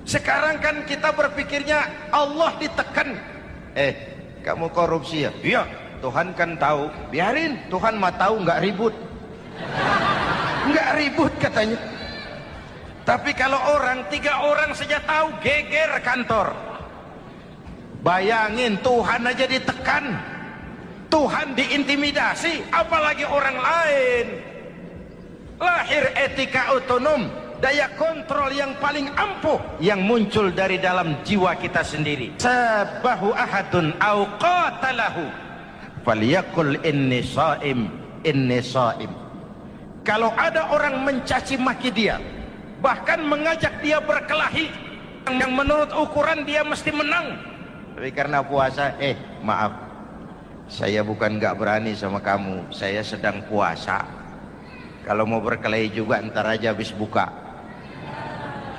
Sekarang kan kita berpikirnya Allah ditekan. Kamu korupsi ya? Iya, Tuhan kan tahu. Biarin, Tuhan mah tahu, nggak ribut. Nggak ribut katanya. Tapi kalau 3 orang saja tahu, geger kantor. Bayangin, Tuhan aja ditekan, Tuhan diintimidasi, apalagi orang lain. Lahir etika otonom, daya kontrol yang paling ampuh yang muncul dari dalam jiwa kita sendiri. Sabahu ahadun au qatalahu falyaqul inni shaim, inni shaim. Kalau ada orang mencaci maki dia, bahkan mengajak dia berkelahi yang menurut ukuran dia mesti menang, tapi karena puasa, maaf, saya bukan nggak berani sama kamu, saya sedang puasa. Kalau mau berkelahi juga ntar aja habis buka,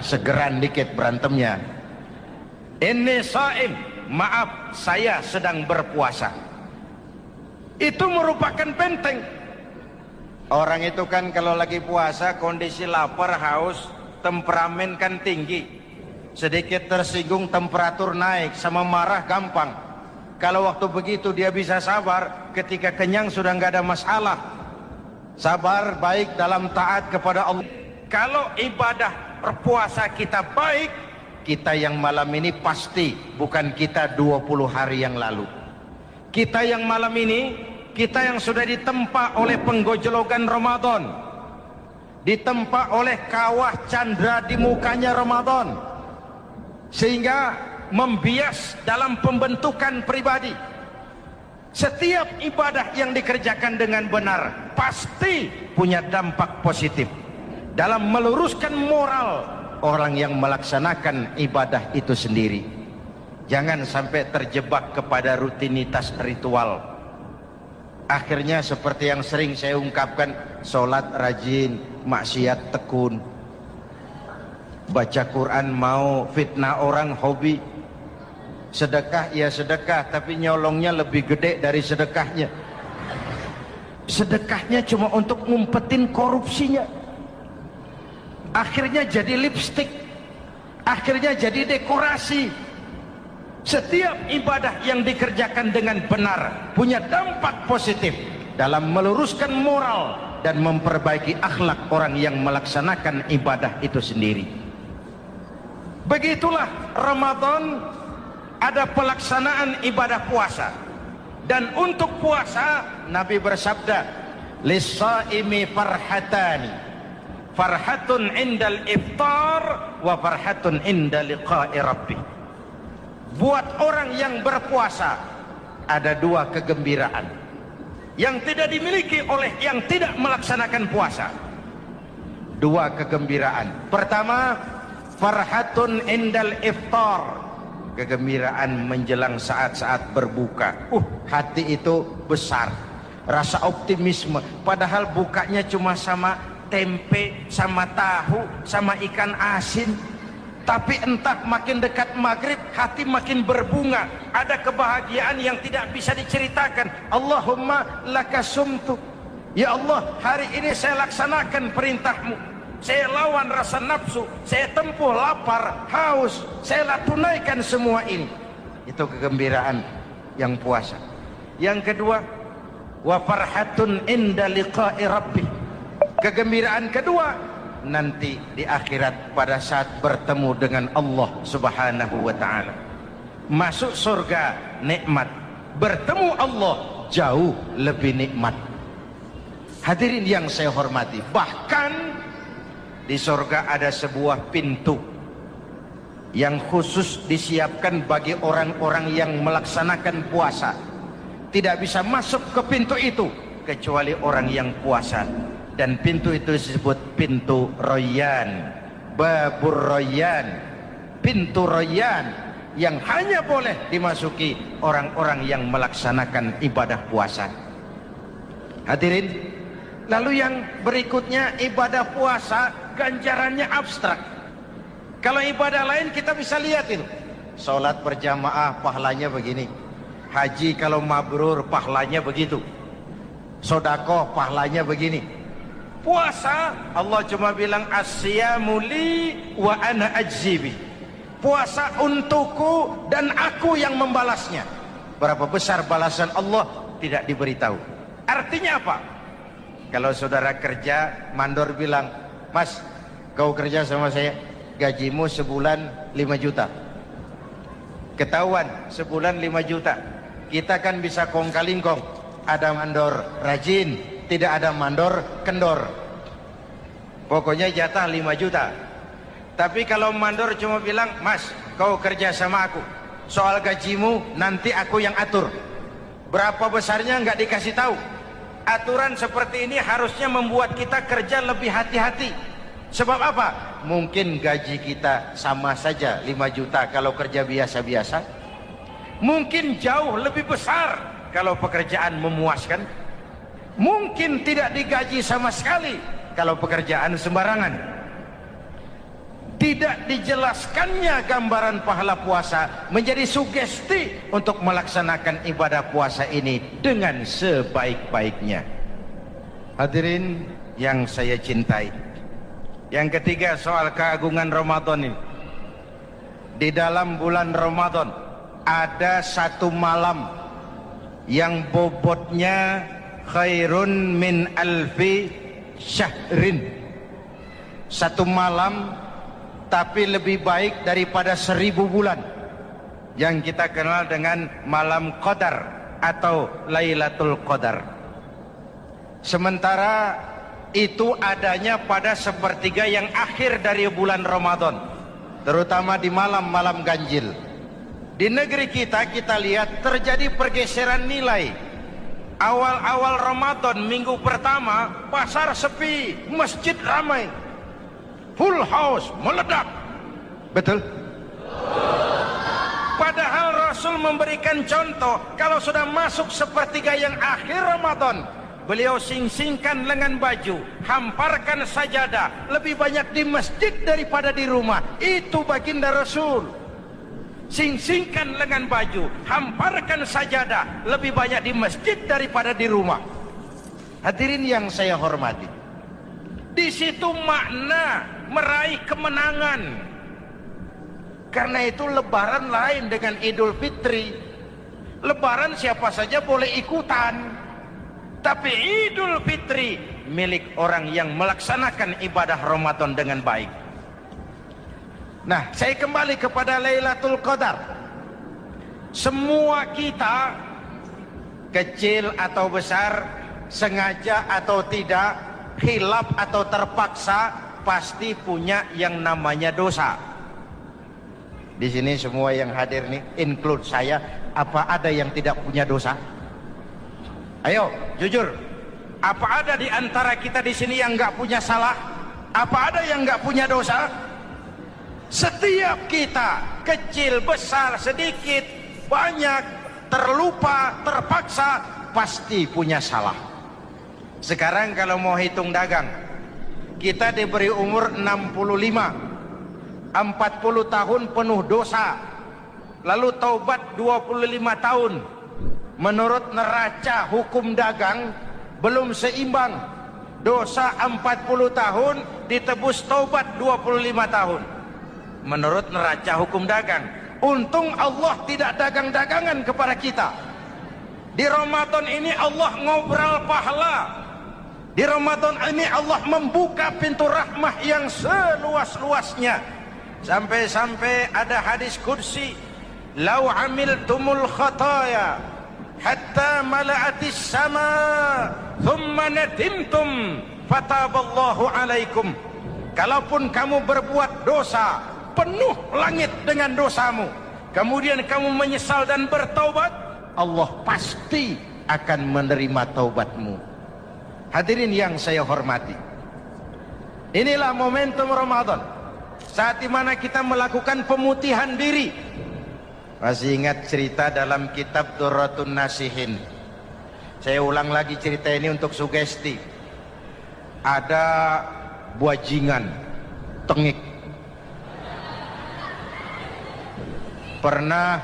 segeran dikit berantemnya. Ini shaim, maaf, saya sedang berpuasa. Itu merupakan benteng. Orang itu kan kalau lagi puasa kondisi lapar, haus, temperamen kan tinggi. Sedikit tersinggung temperatur naik, sama marah gampang. Kalau waktu begitu dia bisa sabar, ketika kenyang sudah nggak ada masalah. Sabar baik dalam taat kepada Allah. Kalau ibadah berpuasa kita baik, kita yang malam ini pasti bukan kita 20 hari yang lalu. Kita yang malam ini, kita yang sudah ditempa oleh penggojologan Ramadan, ditempa oleh kawah candra di mukanya Ramadan, sehingga membias dalam pembentukan pribadi. Setiap ibadah yang dikerjakan dengan benar pasti punya dampak positif dalam meluruskan moral orang yang melaksanakan ibadah itu sendiri. Jangan sampai terjebak kepada rutinitas ritual. Akhirnya seperti yang sering saya ungkapkan, sholat rajin, maksiat tekun. Baca Quran mau, fitnah orang hobi. Sedekah ya sedekah, tapi nyolongnya lebih gede dari sedekahnya. Sedekahnya cuma untuk ngumpetin korupsinya. Akhirnya jadi lipstik, akhirnya jadi dekorasi. Setiap ibadah yang dikerjakan dengan benar punya dampak positif dalam meluruskan moral dan memperbaiki akhlak orang yang melaksanakan ibadah itu sendiri. Begitulah Ramadan, ada pelaksanaan ibadah puasa. Dan untuk puasa Nabi bersabda, lis-shaimi farhatani, farhatun indal iftar wa farhatun inda liqa'i rabbih. Buat orang yang berpuasa ada 2 kegembiraan yang tidak dimiliki oleh yang tidak melaksanakan puasa. 2 kegembiraan. Pertama, farhatun indal iftar, kegembiraan menjelang saat-saat berbuka. Hati itu besar, rasa optimisme, padahal bukanya cuma sama tempe, sama tahu, sama ikan asin. Tapi entah makin dekat maghrib hati makin berbunga, ada kebahagiaan yang tidak bisa diceritakan. Allahumma laka sumtu Ya Allah, hari ini saya laksanakan perintah-Mu. Saya lawan rasa nafsu, saya tempuh lapar, haus, saya tunaikan semua ini. Itu kegembiraan yang puasa. Yang kedua, wa farhatun inda liqa'i rabbih. Kegembiraan kedua nanti di akhirat pada saat bertemu dengan Allah Subhanahu wa taala. Masuk surga nikmat, bertemu Allah jauh lebih nikmat. Hadirin yang saya hormati, bahkan di surga ada sebuah pintu yang khusus disiapkan bagi orang-orang yang melaksanakan puasa. Tidak bisa masuk ke pintu itu kecuali orang yang puasa. Dan pintu itu disebut pintu Rayyan, Babur Rayyan, pintu Rayyan, yang hanya boleh dimasuki orang-orang yang melaksanakan ibadah puasa. Hadirin, lalu yang berikutnya ibadah puasa ganjarannya abstrak. Kalau ibadah lain kita bisa lihat itu. Salat berjamaah pahalanya begini. Haji kalau mabrur pahalanya begitu. Sedekah pahalanya begini. Puasa Allah cuma bilang as-siyamu li wa ana ajzibi. Puasa untukku dan aku yang membalasnya. Berapa besar balasan Allah tidak diberitahu. Artinya apa? Kalau saudara kerja, mandor bilang, "Mas, kau kerja sama saya, gajimu sebulan 5 juta." Ketahuan sebulan 5 juta. Kita kan bisa kong-kalingkong. Ada mandor rajin, tidak ada mandor kendor. Pokoknya jatah 5 juta. Tapi kalau mandor cuma bilang, "Mas, kau kerja sama aku, soal gajimu nanti aku yang atur." Berapa besarnya nggak dikasih tahu. Aturan seperti ini harusnya membuat kita kerja lebih hati-hati. Sebab apa? Mungkin gaji kita sama saja 5 juta kalau kerja biasa-biasa. Mungkin jauh lebih besar kalau pekerjaan memuaskan. Mungkin tidak digaji sama sekali kalau pekerjaan sembarangan. Tidak dijelaskannya gambaran pahala puasa menjadi sugesti untuk melaksanakan ibadah puasa ini dengan sebaik-baiknya. Hadirin yang saya cintai, yang ketiga soal keagungan Ramadan ini. Di dalam bulan Ramadan ada satu malam yang bobotnya khairun min alfi syahrin. Satu malam tapi lebih baik daripada 1000 bulan, yang kita kenal dengan malam Qadar atau Lailatul Qadar. Sementara itu adanya pada sepertiga yang akhir dari bulan Ramadan, terutama di malam-malam ganjil. Di negeri kita lihat terjadi pergeseran nilai. Awal-awal Ramadan minggu pertama pasar sepi, masjid ramai, full house, meledak. Betul? Padahal Rasul memberikan contoh, kalau sudah masuk sepertiga yang akhir Ramadan, beliau sing-singkan lengan baju, hamparkan sajadah, lebih banyak di masjid daripada di rumah. Itu baginda Rasul. Sing-singkan lengan baju, hamparkan sajadah, lebih banyak di masjid daripada di rumah. Hadirin yang saya hormati, di situ makna meraih kemenangan. Karena itu lebaran lain dengan Idul Fitri. Lebaran siapa saja boleh ikutan, tapi Idul Fitri milik orang yang melaksanakan ibadah Ramadan dengan baik. Nah, saya kembali kepada Lailatul Qadar. Semua kita, kecil atau besar, sengaja atau tidak, khilaf atau terpaksa, pasti punya yang namanya dosa. Di sini semua yang hadir nih, include saya, apa ada yang tidak punya dosa? Ayo, jujur. Apa ada di antara kita di sini yang nggak punya salah? Apa ada yang nggak punya dosa? Setiap kita, kecil, besar, sedikit, banyak, terlupa, terpaksa, pasti punya salah. Sekarang kalau mau hitung dagang, kita diberi umur 65, 40 tahun penuh dosa, lalu taubat 25 tahun. Menurut neraca hukum dagang, belum seimbang. Dosa 40 tahun ditebus taubat 25 tahun. Menurut neraca hukum dagang. Untung Allah tidak dagang-dagangan kepada kita. Di Ramadan ini Allah ngobrol pahala. Di Ramadan ini Allah membuka pintu rahmah yang seluas-luasnya. Sampai-sampai ada hadis kursi, "Lau amiltumul khataya hatta mala'atis sama, thumma nadimtum, fataballahu alaikum." Kalaupun kamu berbuat dosa, penuh langit dengan dosamu, kemudian kamu menyesal dan bertaubat, Allah pasti akan menerima taubatmu. Hadirin yang saya hormati, inilah momentum Ramadan, saat dimana kita melakukan pemutihan diri. Masih ingat cerita dalam kitab Durratun Nasihin? Saya ulang lagi cerita ini untuk sugesti. Ada buajingan tengik pernah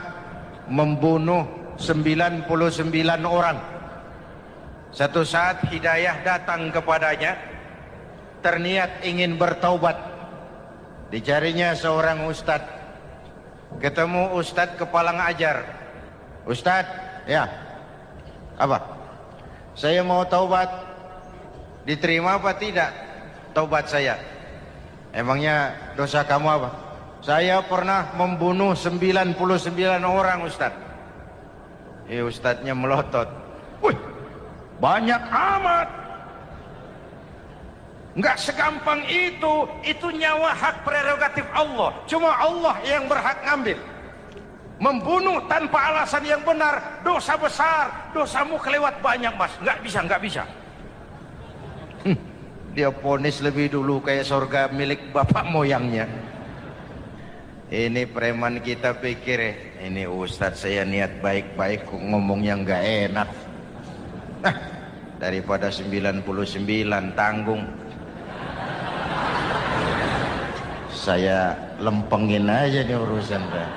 membunuh 99 orang. Satu saat hidayah datang kepadanya, terniat ingin bertaubat. Dicarinya seorang ustadz. Ketemu ustadz kepala ngajar. "Ustadz, ya, apa? Saya mau taubat. Diterima apa tidak taubat saya?" "Emangnya dosa kamu apa?" "Saya pernah membunuh 99 orang, ustadz." Ustadznya melotot. "Wih, banyak amat. Enggak segampang itu nyawa hak prerogatif Allah. Cuma Allah yang berhak ngambil. Membunuh tanpa alasan yang benar, dosa besar. Dosamu kelewat banyak, mas. Enggak bisa. Dia ponis lebih dulu kayak surga milik bapak moyangnya. Ini preman kita pikir, ini ustadz saya niat baik-baik kok ngomongnya enggak enak. Daripada 99 tanggung, saya lempengin aja nih urusan dah.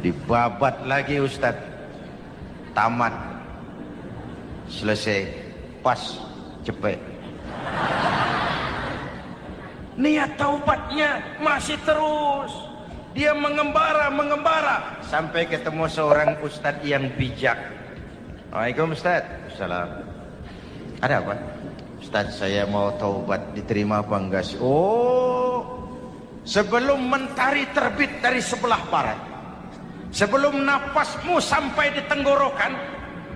Dibabat lagi ustadz, tamat, selesai, pas, cepet. Niat taubatnya masih terus. Dia mengembara sampai ketemu seorang ustadz yang bijak. "Waalaikumsalam Ustaz." "Salam." "Ada apa?" "Ustaz, saya mau taubat, diterima apa enggak sih?" "Oh, sebelum mentari terbit dari sebelah barat, sebelum napasmu sampai di tenggorokan,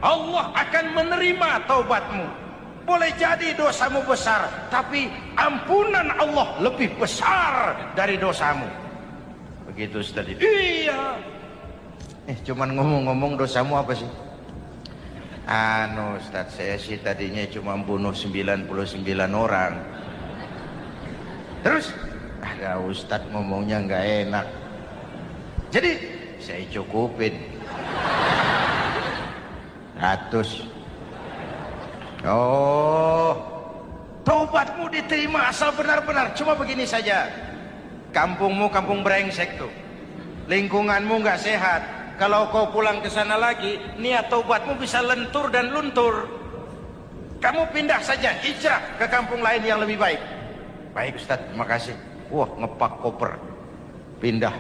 Allah akan menerima taubatmu. Boleh jadi dosamu besar, tapi ampunan Allah lebih besar dari dosamu." Begitu Ustaz. "Iya." Cuman ngomong-ngomong, dosamu apa sih?" "Ustaz, saya sih tadinya cuma bunuh 99 orang. Terus ada Ustaz ngomongnya nggak enak, jadi saya cukupin 100. "Oh, taubatmu diterima asal benar-benar. Cuma begini saja, kampungmu kampung brengsek tuh, lingkunganmu nggak sehat. Kalau kau pulang ke sana lagi, niat taubatmu bisa lentur dan luntur. Kamu pindah saja, hijrah ke kampung lain yang lebih baik." "Baik Ustaz, terima kasih." Wah, ngepak koper, pindah.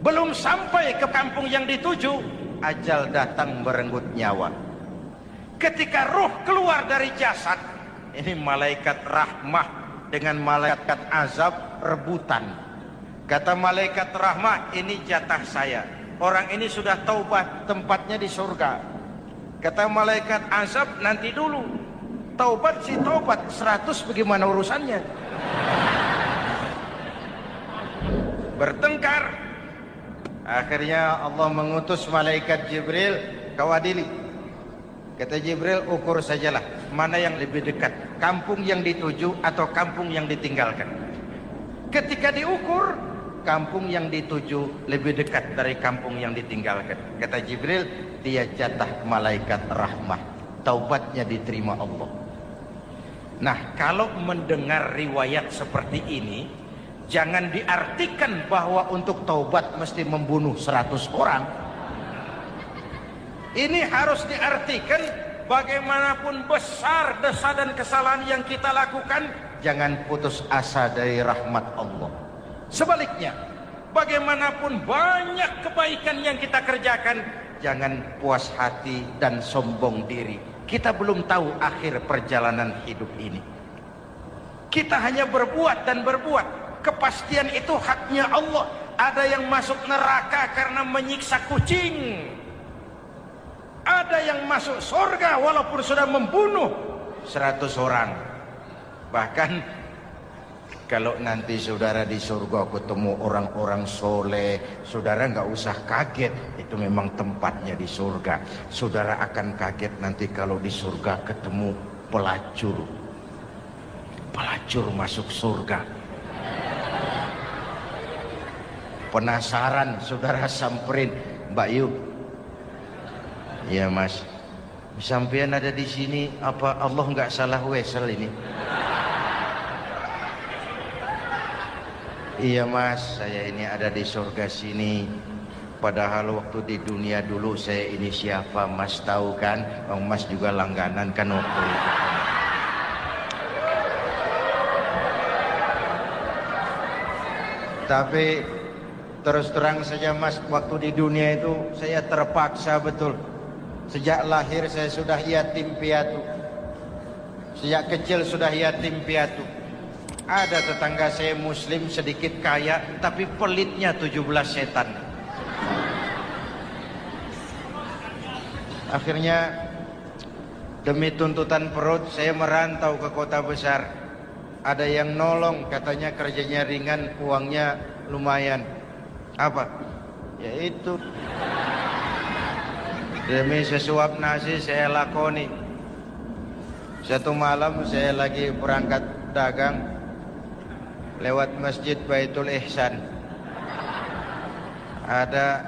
Belum sampai ke kampung yang dituju, ajal datang merenggut nyawa. Ketika ruh keluar dari jasad, ini malaikat rahmah dengan malaikat azab rebutan. Kata malaikat rahmah, "Ini jatah saya. Orang ini sudah taubat, tempatnya di surga." Kata malaikat azab, "Nanti dulu. Taubat sih taubat, 100 bagaimana urusannya?" Bertengkar. Akhirnya Allah mengutus malaikat Jibril, "Kau adili." Kata Jibril, "Ukur sajalah mana yang lebih dekat, kampung yang dituju atau kampung yang ditinggalkan." Ketika diukur, kampung yang dituju lebih dekat dari kampung yang ditinggalkan. Kata Jibril, dia jatah malaikat rahmah, taubatnya diterima Allah. Nah, kalau mendengar riwayat seperti ini, jangan diartikan bahwa untuk taubat mesti membunuh 100 orang. Ini harus diartikan bagaimanapun besar dosa dan kesalahan yang kita lakukan, jangan putus asa dari rahmat Allah. Sebaliknya, bagaimanapun banyak kebaikan yang kita kerjakan, jangan puas hati dan sombong diri. Kita belum tahu akhir perjalanan hidup ini. Kita hanya berbuat dan berbuat. Kepastian itu haknya Allah. Ada yang masuk neraka karena menyiksa kucing. Ada yang masuk surga walaupun sudah membunuh 100 orang. Bahkan kalau nanti saudara di surga ketemu orang-orang soleh, saudara nggak usah kaget. Itu memang tempatnya di surga. Saudara akan kaget nanti kalau di surga ketemu pelacur. Pelacur masuk surga. Penasaran, saudara samperin, Mbak Yu. Iya Mas, sampean ada di sini, apa Allah nggak salah wesel ini? Iya Mas, saya ini ada di surga sini. Padahal waktu di dunia dulu saya ini siapa, Mas tahu kan? Mas juga langganan kan waktu itu. Tapi terus terang saja Mas, waktu di dunia itu saya terpaksa betul. Sejak lahir saya sudah yatim piatu. Sejak kecil sudah yatim piatu. Ada tetangga saya muslim sedikit kaya, tapi pelitnya 17 setan. Akhirnya demi tuntutan perut saya merantau ke kota besar. Ada yang nolong, katanya kerjanya ringan, uangnya lumayan. Apa? Ya itu. Demi sesuap nasi saya lakoni. Satu malam saya lagi berangkat dagang, lewat Masjid Baitul Ihsan. Ada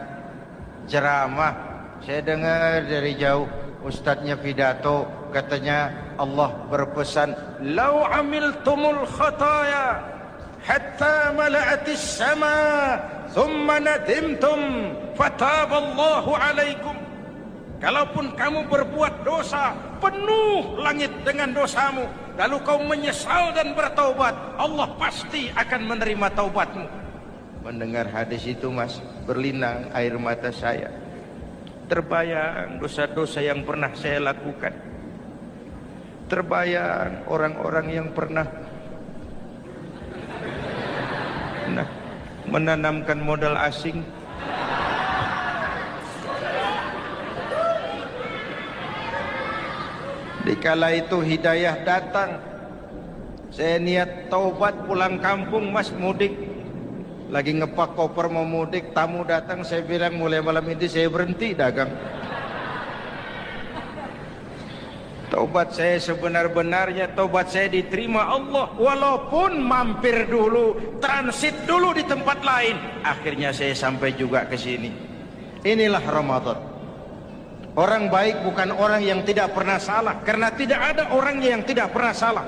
ceramah, saya dengar dari jauh, ustadznya pidato, katanya Allah berpesan, "Lau amiltumul khataya hatta mala'atis sama, thumma nadimtum, fataballahu alaikum." Kalaupun kamu berbuat dosa, penuh langit dengan dosamu, lalu kau menyesal dan bertaubat, Allah pasti akan menerima taubatmu. Mendengar hadis itu Mas, berlinang air mata saya. Terbayang dosa-dosa yang pernah saya lakukan. Terbayang orang-orang yang pernah menanamkan modal asing. Dikala itu hidayah datang, saya niat taubat pulang kampung Mas, mudik. Lagi ngepak koper mau mudik, tamu datang, saya bilang mulai malam ini saya berhenti dagang. Taubat saya sebenar-benarnya, taubat saya diterima Allah. Walaupun mampir dulu, transit dulu di tempat lain, akhirnya saya sampai juga ke sini. Inilah Ramadan. Orang baik bukan orang yang tidak pernah salah, karena tidak ada orang yang tidak pernah salah.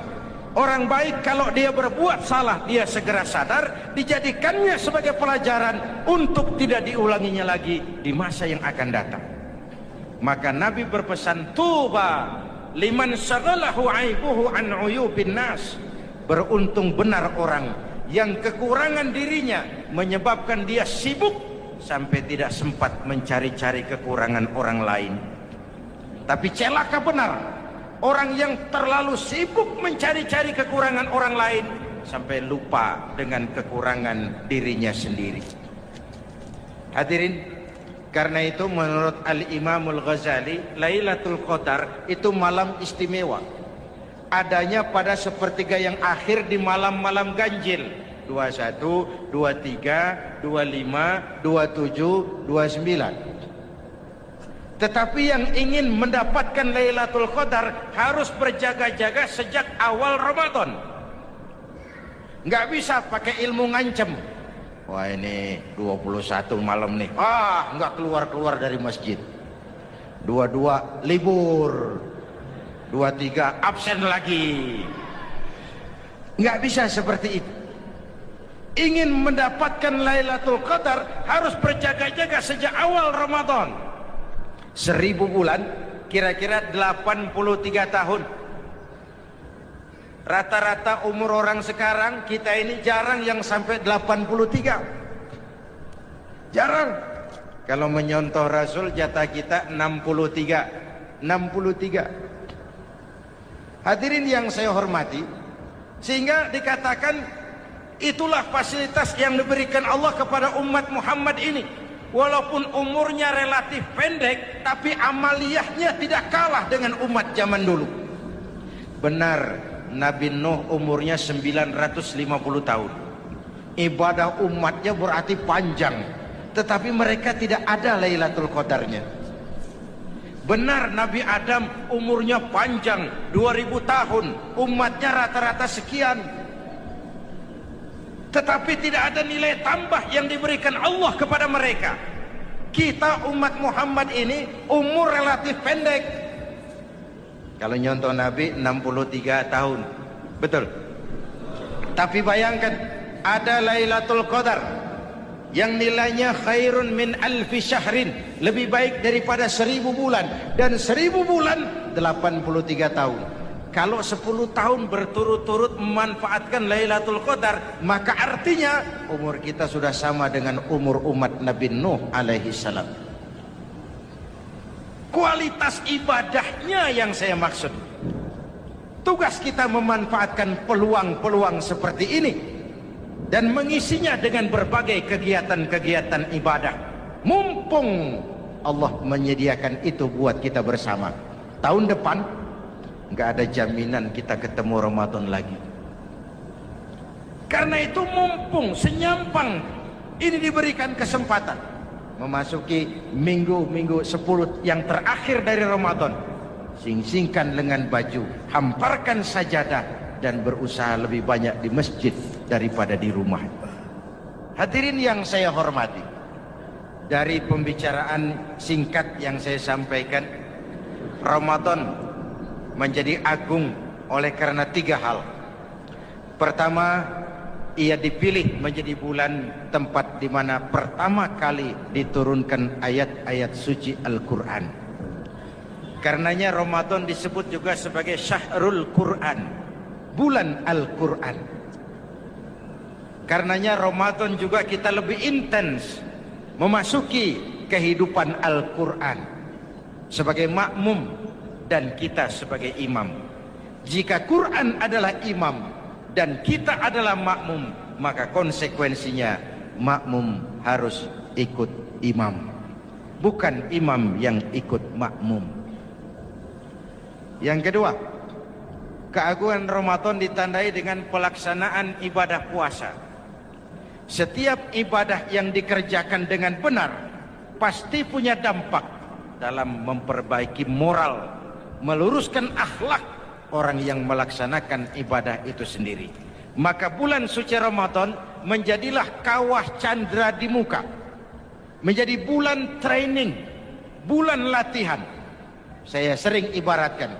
Orang baik kalau dia berbuat salah, dia segera sadar, dijadikannya sebagai pelajaran untuk tidak diulanginya lagi di masa yang akan datang. Maka Nabi berpesan, "Tuba liman syaghalahu aibuhu an uyubin nas." Beruntung benar orang yang kekurangan dirinya menyebabkan dia sibuk sampai tidak sempat mencari-cari kekurangan orang lain. Tapi celaka benar orang yang terlalu sibuk mencari-cari kekurangan orang lain sampai lupa dengan kekurangan dirinya sendiri. Hadirin, karena itu menurut Al-Imamul Ghazali, Lailatul Qadar itu malam istimewa. Adanya pada sepertiga yang akhir di malam-malam ganjil. 21, 23, 25, 27, 29. Tetapi yang ingin mendapatkan Lailatul Qadar harus berjaga-jaga sejak awal Ramadan. Nggak bisa pakai ilmu ngancem. Wah ini 21 malam nih, nggak keluar-keluar dari masjid. 22 libur, 23 absen lagi. Nggak bisa seperti itu. Ingin mendapatkan Lailatul Qadar harus berjaga-jaga sejak awal Ramadan. 1000 bulan kira-kira 83 tahun. Rata-rata umur orang sekarang kita ini jarang yang sampai 83. Jarang. Kalau menyontoh Rasul jatah kita 63. Hadirin yang saya hormati, sehingga dikatakan itulah fasilitas yang diberikan Allah kepada umat Muhammad ini. Walaupun umurnya relatif pendek, tapi amaliyahnya tidak kalah dengan umat zaman dulu. Benar, Nabi Nuh umurnya 950 tahun. Ibadah umatnya berarti panjang, tetapi mereka tidak ada Lailatul Qadarnya. Benar, Nabi Adam umurnya panjang, 2000 tahun, umatnya rata-rata sekian, tetapi tidak ada nilai tambah yang diberikan Allah kepada mereka. Kita umat Muhammad ini umur relatif pendek. Kalau nyontoh Nabi 63 tahun, betul. Tapi bayangkan, ada Lailatul Qadar yang nilainya khairun min alfi syahrin, lebih baik daripada 1000 bulan. Dan 1000 bulan 83 tahun. Kalau 10 tahun berturut-turut memanfaatkan Lailatul Qadar, maka artinya umur kita sudah sama dengan umur umat Nabi Nuh alaihi salam. Kualitas ibadahnya yang saya maksud. Tugas kita memanfaatkan peluang-peluang seperti ini dan mengisinya dengan berbagai kegiatan-kegiatan ibadah. Mumpung Allah menyediakan itu buat kita bersama. Tahun depan nggak ada jaminan kita ketemu Ramadan lagi. Karena itu mumpung senyampang ini diberikan kesempatan memasuki minggu-minggu 10 yang terakhir dari Ramadan, sing-singkan lengan baju, hamparkan sajadah, dan berusaha lebih banyak di masjid daripada di rumah. Hadirin yang saya hormati, dari pembicaraan singkat yang saya sampaikan, Ramadan menjadi agung oleh karena 3 hal. Pertama, ia dipilih menjadi bulan tempat di mana pertama kali diturunkan ayat-ayat suci Al-Quran. Karenanya Ramadan disebut juga sebagai Syahrul Quran, bulan Al-Quran. Karenanya Ramadan juga kita lebih intens memasuki kehidupan Al-Quran sebagai makmum dan kita sebagai imam. Jika Quran adalah imam dan kita adalah makmum, maka konsekuensinya makmum harus ikut imam, bukan imam yang ikut makmum. Yang kedua, keagungan Ramadan ditandai dengan pelaksanaan ibadah puasa. Setiap ibadah yang dikerjakan dengan benar pasti punya dampak dalam memperbaiki moral, meluruskan akhlak orang yang melaksanakan ibadah itu sendiri. Maka bulan suci Ramadan menjadilah kawah candra di muka, menjadi bulan training, bulan latihan. Saya sering ibaratkan,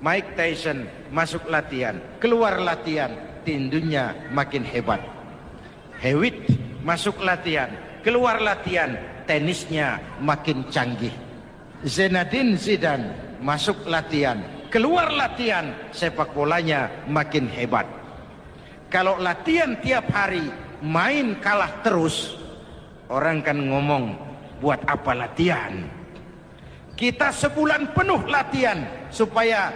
Mike Tyson masuk latihan, keluar latihan, tindunya makin hebat. Hewitt masuk latihan, keluar latihan, tenisnya makin canggih. Zinedine Zidane masuk latihan, keluar latihan, sepak bolanya makin hebat. Kalau latihan tiap hari, main kalah terus, orang kan ngomong, buat apa latihan? Kita sebulan penuh latihan supaya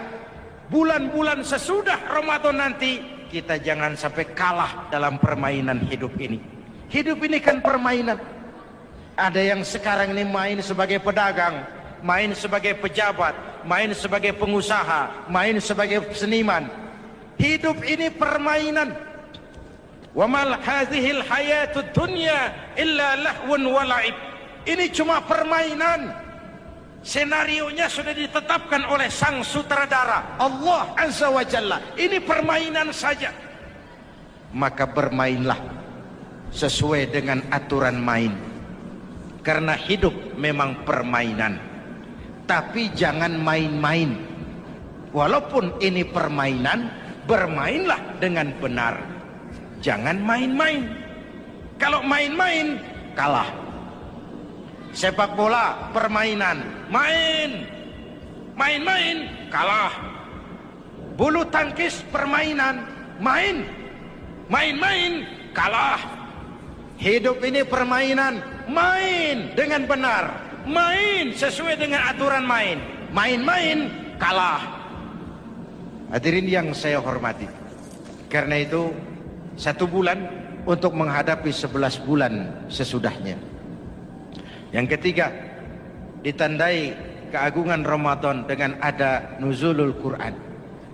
bulan-bulan sesudah Ramadan nanti kita jangan sampai kalah dalam permainan hidup ini. Hidup ini kan permainan. Ada yang sekarang ini main sebagai pedagang, main sebagai pejabat, main sebagai pengusaha, main sebagai seniman. Hidup ini permainan. Wa mal hadhil hayatud dunya illa lahwun wa la'ib. Ini cuma permainan. Senarionya sudah ditetapkan oleh sang sutradara Allah Azza wa Jalla. Ini permainan saja. Maka bermainlah sesuai dengan aturan main. Karena hidup memang permainan. Tapi jangan main-main. Walaupun ini permainan, bermainlah dengan benar. Jangan main-main. Kalau main-main, kalah. Sepak bola permainan, main, main-main, kalah. Bulu tangkis permainan, main-main, kalah. Hidup ini permainan, main dengan benar, main sesuai dengan aturan main, main-main, kalah. Hadirin yang saya hormati, karena itu 1 bulan untuk menghadapi 11 bulan sesudahnya. Yang ketiga, ditandai keagungan Ramadan dengan ada nuzulul Quran.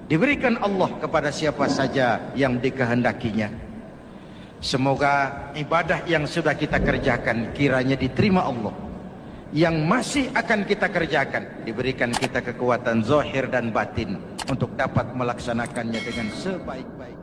Diberikan Allah kepada siapa saja yang dikehendakinya. Semoga ibadah yang sudah kita kerjakan kiranya diterima Allah. Yang masih akan kita kerjakan diberikan kita kekuatan zahir dan batin untuk dapat melaksanakannya dengan sebaik-baik.